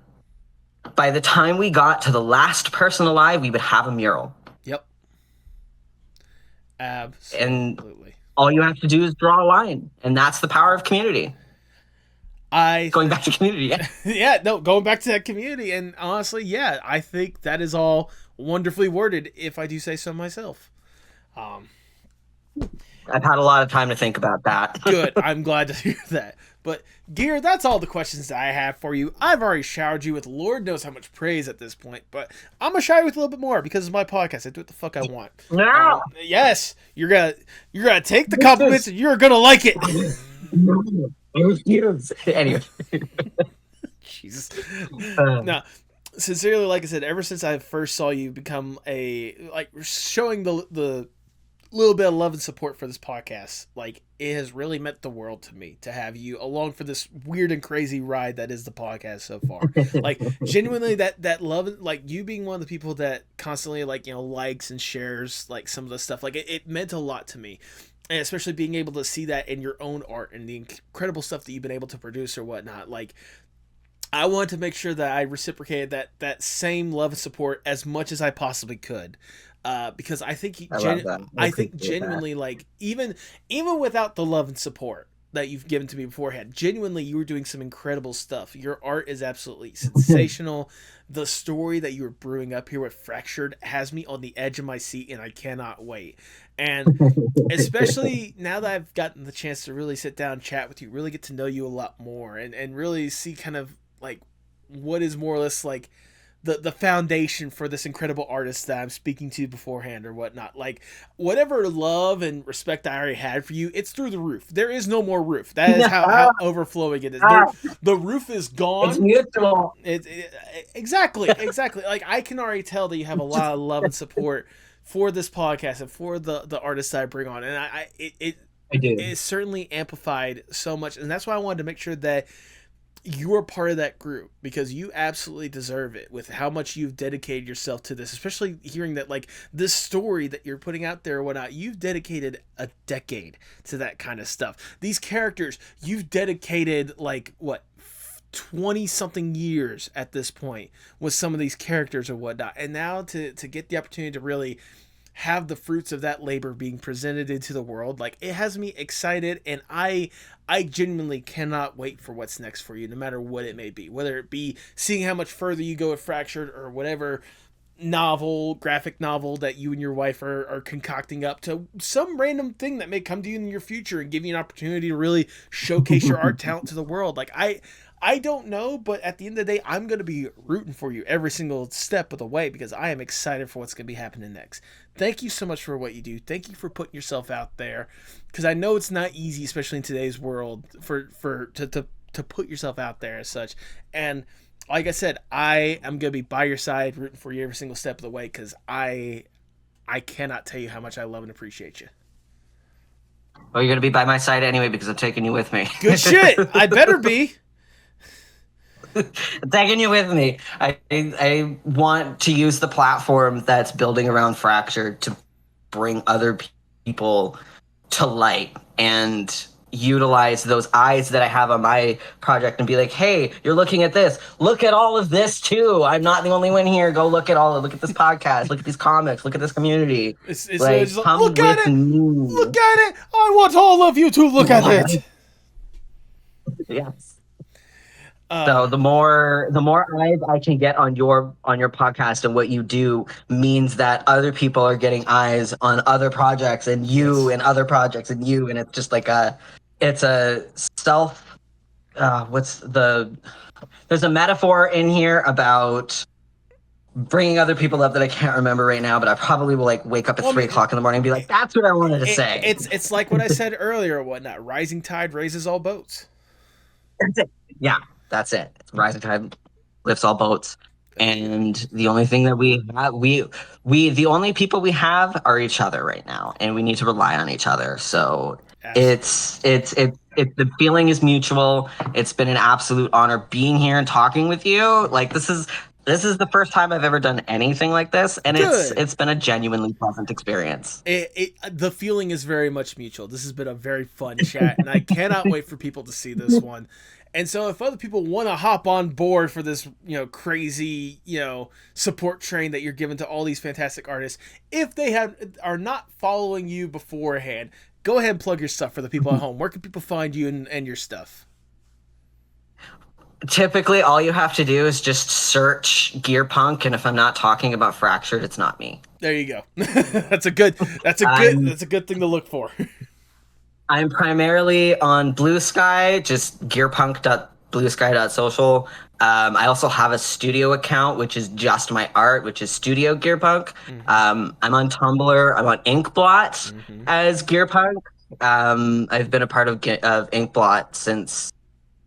by the time we got to the last person alive, we would have a mural. Yep. Absolutely. And all you have to do is draw a line, and that's the power of community. Going back to community, going back to that community, and honestly, I think that is all wonderfully worded, if I do say so myself. I've had a lot of time to think about that. Good, I'm glad to hear that. But Gear, that's all the questions that I have for you. I've already showered you with Lord knows how much praise at this point, but I'm gonna shower you with a little bit more because it's my podcast. I do what the fuck I want. No. Yes, you're gonna take the compliments and you're gonna like it. Anyway. Jesus. No, sincerely, like I said, ever since I first saw you become showing the little bit of love and support for this podcast, like, it has really meant the world to me to have you along for this weird and crazy ride that is the podcast so far. Like, genuinely, that love, like, you being one of the people that constantly, like, likes and shares, like, some of the stuff, like, it meant a lot to me. and especially being able to see that in your own art and the incredible stuff that you've been able to produce or whatnot. Like, I wanted to make sure that I reciprocated that same love and support as much as I possibly could, because I think I love that. I I think appreciate that. genuinely, like, even without the love and support that you've given to me beforehand, genuinely you were doing some incredible stuff. Your art is absolutely sensational. The story that you were brewing up here with Fractured has me on the edge of my seat, and I cannot wait. And especially now that I've gotten the chance to really sit down and chat with you, really get to know you a lot more, and really see kind of like what is more or less like the foundation for this incredible artist that I'm speaking to beforehand or whatnot. Like, whatever love and respect I already had for you, it's through the roof. There is no more roof. That is how overflowing it is. The roof is It's gone. mutual. Exactly. Like, I can already tell that you have a lot of love and support for this podcast and for the artists that I bring on, and it I do. is certainly amplified so much, and that's why I wanted to make sure that you are part of that group, because you absolutely deserve it with how much you've dedicated yourself to this, especially hearing that, like, this story that you're putting out there or whatnot, you've dedicated a decade to that kind of stuff. These characters, you've dedicated, like, what, 20 something years at this point with some of these characters or whatnot, and now to get the opportunity to really have the fruits of that labor being presented into the world, like, it has me excited, and I genuinely cannot wait for what's next for you, no matter what it may be, whether it be seeing how much further you go with Fractured or whatever graphic novel that you and your wife are concocting up, to some random thing that may come to you in your future and give you an opportunity to really showcase your art talent to the world. Like, I don't know, but at the end of the day, I'm going to be rooting for you every single step of the way, because I am excited for what's going to be happening next. Thank you so much for what you do. Thank you for putting yourself out there, because I know it's not easy, especially in today's world, to put yourself out there as such. And like I said, I am going to be by your side, rooting for you every single step of the way, because I cannot tell you how much I love and appreciate you. Well, you're gonna be by my side anyway because I'm taking you with me. Good shit. I better be. Taking you with me. I want to use the platform that's building around Fracture to bring other people to light and utilize those eyes that I have on my project and be like, hey, you're looking at this. Look at all of this too. I'm not the only one here. Go look at this podcast. Look at these comics. Look at this community. It's like, just come look at with it. me. Look at it. I want all of you to look at it. Yes. So the more eyes I can get on your podcast and what you do means that other people are getting eyes on other projects and you and other projects and you, and it's just like it's a self. There's a metaphor in here about bringing other people up that I can't remember right now, but I probably will like wake up at 3 o'clock in the morning and be like, that's what I wanted to say. It's like what I said earlier or whatnot. Rising tide raises all boats. That's it. Yeah. That's it. It's rising tide lifts all boats. And the only thing that we have, the only people we have are each other right now, and we need to rely on each other. So it's the feeling is mutual. It's been an absolute honor being here and talking with you. Like, this is the first time I've ever done anything like this, and it's been a genuinely pleasant experience. The feeling is very much mutual. This has been a very fun chat, and I cannot wait for people to see this one. And so if other people want to hop on board for this, crazy, support train that you're giving to all these fantastic artists, if they are not following you beforehand, go ahead and plug your stuff for the people at home. Where can people find you and your stuff? Typically, all you have to do is just search Gearpunk, and if I'm not talking about Fractured, it's not me. There you go. That's a good thing to look for. I'm primarily on Blue Sky, just gearpunk.bluesky.social. I also have a studio account, which is just my art, which is Studio Gearpunk. Mm-hmm. I'm on Tumblr. I'm on Inkblot as Gearpunk. I've been a part of Inkblot since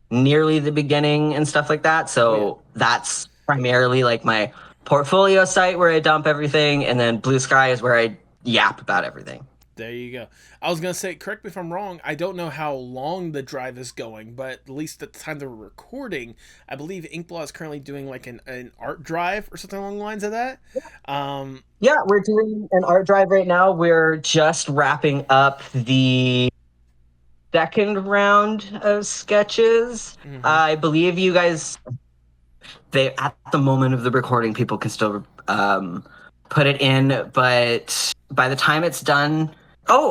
nearly the beginning and stuff like that. So that's primarily like my portfolio site where I dump everything. And then Blue Sky is where I yap about everything. There you go. I was gonna say, correct me if I'm wrong. I don't know how long the drive is going, but at least at the time that we're recording, I believe Inkblot is currently doing like an art drive or something along the lines of that. Yeah, we're doing an art drive right now. We're just wrapping up the second round of sketches. I believe you guys, they at the moment of the recording, people can still put it in, but by the time it's done, by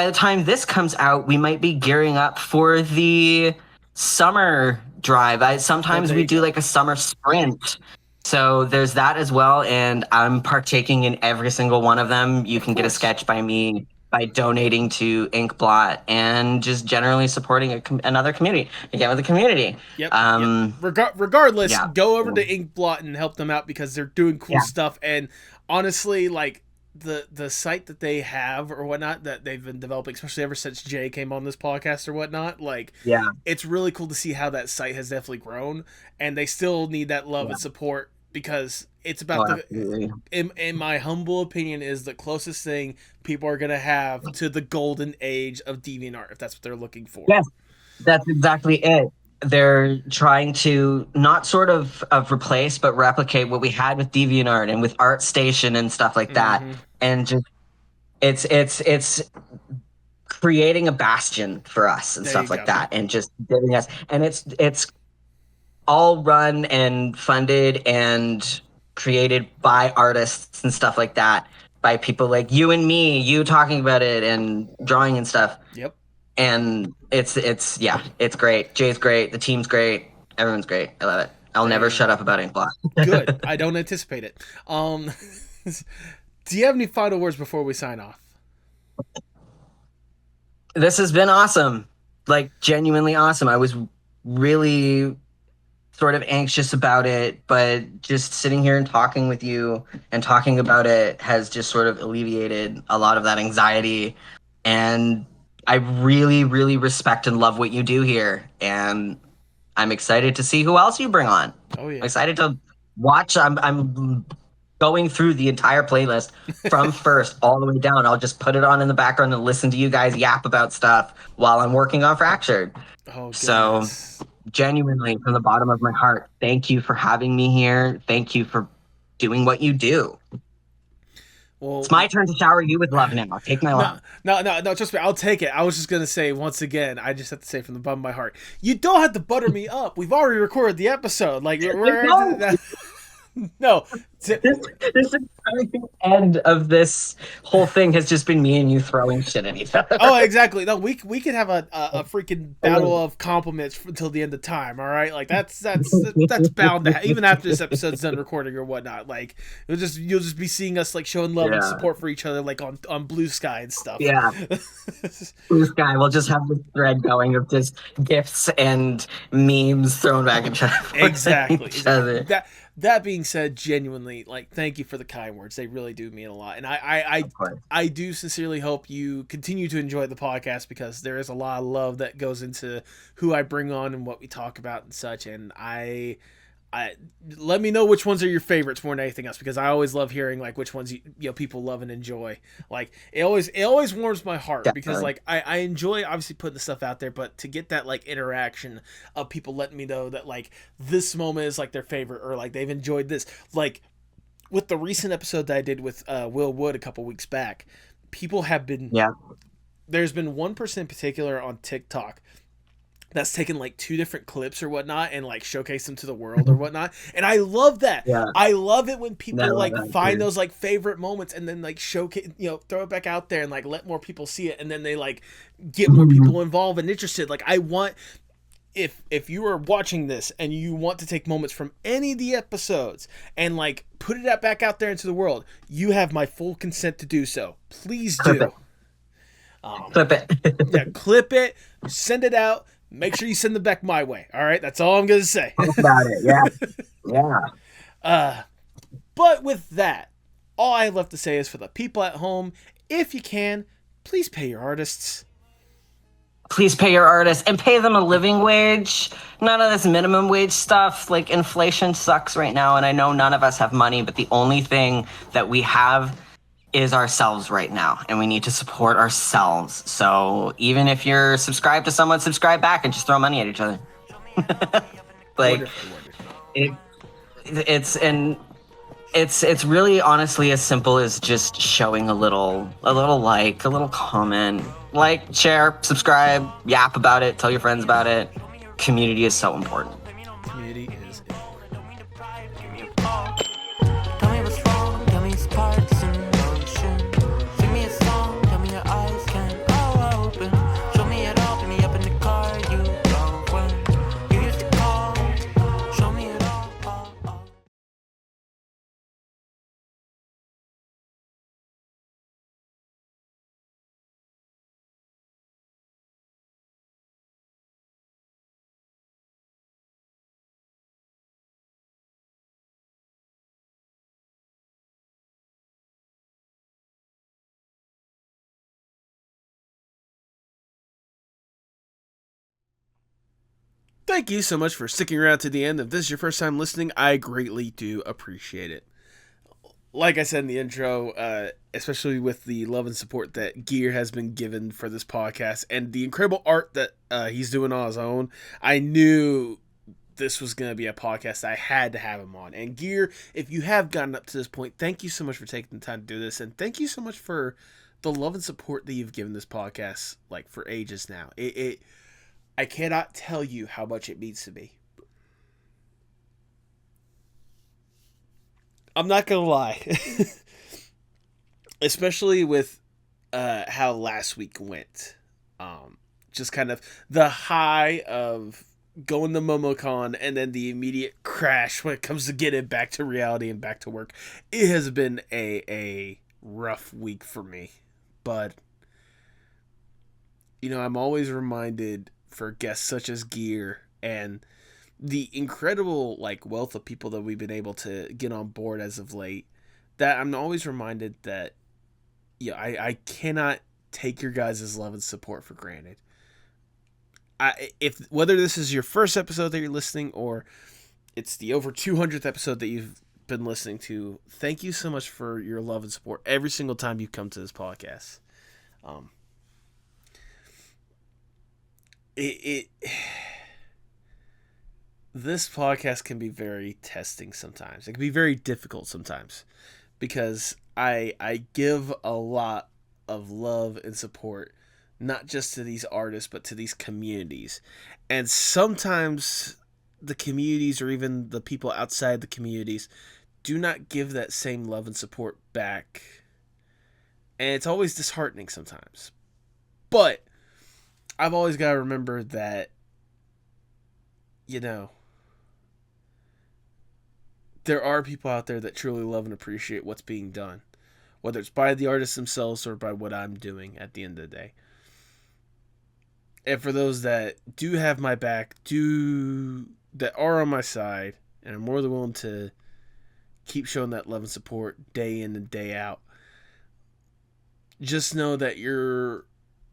the time this comes out, we might be gearing up for the summer drive. Sometimes we do like a summer sprint. So there's that as well, and I'm partaking in every single one of them. You can get a sketch by me by donating to Inkblot and just generally supporting another community. Again, with the community. Yep. Regardless, go over to Inkblot and help them out because they're doing cool stuff. And honestly, like the site that they have or whatnot that they've been developing, especially ever since Jay came on this podcast or whatnot, like it's really cool to see how that site has definitely grown. And they still need that love and support because it's about in my humble opinion, is the closest thing people are going to have to the golden age of DeviantArt, if that's what they're looking for. Yes, that's exactly it. They're trying to not sort of replace, but replicate what we had with DeviantArt and with ArtStation and stuff like that. And just it's creating a bastion for us and stuff like that, and just giving us, and it's all run and funded and created by artists and stuff like that, by people like you and me, you talking about it and drawing and stuff. Yep. And it's great. Jay's great. The team's great. Everyone's great. I love it. I'll never shut up about Inkblot. Good. I don't anticipate it. Do you have any final words before we sign off? This has been awesome. Like, genuinely awesome. I was really sort of anxious about it, but just sitting here and talking with you and talking about it has just sort of alleviated a lot of that anxiety. And I really, really respect and love what you do here. And I'm excited to see who else you bring on. Oh, yeah. I'm excited to watch. I'm going through the entire playlist from first all the way down. I'll just put it on in the background and listen to you guys yap about stuff while I'm working on Fractured. Oh, goodness. So genuinely, from the bottom of my heart, thank you for having me here. Thank you for doing what you do. Well, it's my turn to shower you with love now. Take my love. No, trust me, I'll take it. I was just going to say, once again, I just have to say from the bottom of my heart, you don't have to butter me up. We've already recorded the episode. Like, no. This end of this whole thing has just been me and you throwing shit at each other. Oh, exactly. No, we could have a freaking battle of compliments until the end of time. All right, like that's bound to even after this episode's done recording or whatnot. Like you'll just be seeing us like showing love and support for each other, like on Blue Sky and stuff. Yeah, Blue Sky. We'll just have this thread going of just gifts and memes thrown back at each other. Exactly. That being said, genuinely, like, thank you for the kind words. They really do mean a lot. And I do sincerely hope you continue to enjoy the podcast because there is a lot of love that goes into who I bring on and what we talk about and such. And I let me know which ones are your favorites more than anything else, because I always love hearing like which ones you know people love and enjoy. Like it always warms my heart. Definitely. Because like I enjoy obviously putting the stuff out there, but to get that like interaction of people letting me know that like this moment is like their favorite or like they've enjoyed this. Like with the recent episode that I did with Will Wood a couple weeks back, people have been there's been one person in particular on TikTok that's taken like 2 different clips or whatnot and like showcase them to the world or whatnot. And I love that. Yeah. I love it when people like find those like favorite moments and then like showcase, you know, throw it back out there and like let more people see it. And then they like get more people involved and interested. Like I want, if you are watching this and you want to take moments from any of the episodes and like put it back out there into the world, you have my full consent to do so. Please do. Clip it. Yeah, clip it, send it out. Make sure you send them back my way. All right, that's all I'm gonna say. Talk about it, yeah. But with that, all I have left to say is for the people at home, if you can, please pay your artists. Please pay your artists and pay them a living wage. None of this minimum wage stuff. Like inflation sucks right now, and I know none of us have money, but the only thing that we have is ourselves right now, and we need to support ourselves. So even if you're subscribed to someone, subscribe back and just throw money at each other. Like, Wonderful. it's really honestly as simple as just showing a little like, a little comment, like, share, subscribe, yap about it, tell your friends about it. Community is so important. Community is important. Tell me what's wrong, tell me its parts in motion. Sing me a song, tell me your eyes can all open. Show me it all, pick me up in the car you drove when you used to call. Show me it all. Thank you so much for sticking around to the end. If this is your first time listening, I greatly do appreciate it. Like I said in the intro, especially with the love and support that Gear has been given for this podcast and the incredible art that he's doing on his own, I knew this was going to be a podcast I had to have him on. And Gear, if you have gotten up to this point, thank you so much for taking the time to do this. And thank you so much for the love and support that you've given this podcast, like, for ages now. I cannot tell you how much it means to me. I'm not gonna lie, especially with how last week went. Just kind of the high of going to MomoCon and then the immediate crash when it comes to getting back to reality and back to work. It has been a rough week for me, but I'm always reminded for guests such as Gear and the incredible wealth of people that we've been able to get on board as of late, that I'm always reminded that I cannot take your guys' love and support for granted. If whether this is your first episode that you're listening or it's the over 200th episode that you've been listening to, thank you so much for your love and support every single time you come to this podcast. This podcast can be very testing sometimes. It can be very difficult sometimes because I give a lot of love and support, not just to these artists, but to these communities. And sometimes the communities or even the people outside the communities do not give that same love and support back. And it's always disheartening sometimes. But I've always got to remember that, there are people out there that truly love and appreciate what's being done, whether it's by the artists themselves or by what I'm doing at the end of the day. And for those that do have my back, that are on my side, and are more than willing to keep showing that love and support day in and day out, just know that your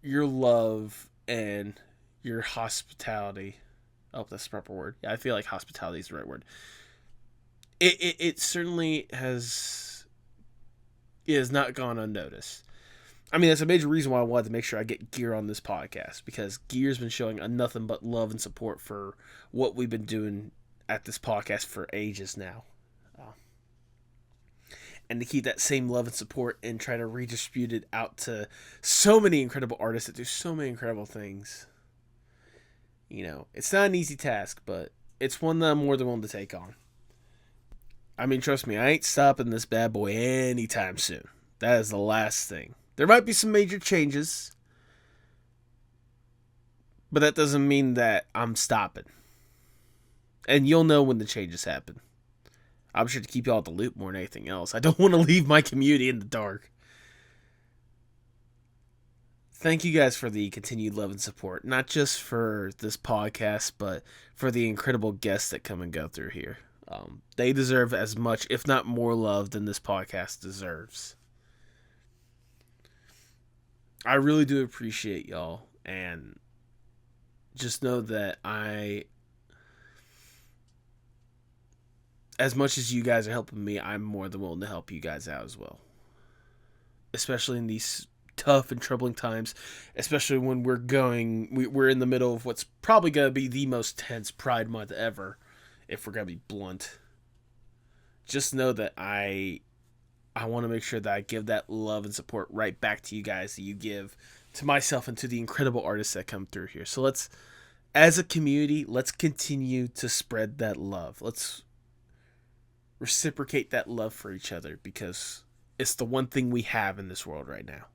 love and your hospitality, that's the proper word. Yeah, I feel like hospitality is the right word. It certainly has not gone unnoticed. I mean, that's a major reason why I wanted to make sure I get Gear on this podcast, because Gear's been showing nothing but love and support for what we've been doing at this podcast for ages now. And to keep that same love and support and try to redistribute it out to so many incredible artists that do so many incredible things. It's not an easy task, but it's one that I'm more than willing to take on. I mean, trust me, I ain't stopping this bad boy anytime soon. That is the last thing. There might be some major changes, but that doesn't mean that I'm stopping. And you'll know when the changes happen. I'm sure to keep y'all at the loop more than anything else. I don't want to leave my community in the dark. Thank you guys for the continued love and support, not just for this podcast, but for the incredible guests that come and go through here. They deserve as much, if not more, love than this podcast deserves. I really do appreciate y'all, and just know that as much as you guys are helping me, I'm more than willing to help you guys out as well. especially in these tough and troubling times, especially when we're in the middle of what's probably going to be the most tense Pride Month ever, if we're going to be blunt. Just know that I want to make sure that I give that love and support right back to you guys that you give to myself and to the incredible artists that come through here. So let's, as a community, let's continue to spread that love. Let's reciprocate that love for each other, because it's the one thing we have in this world right now.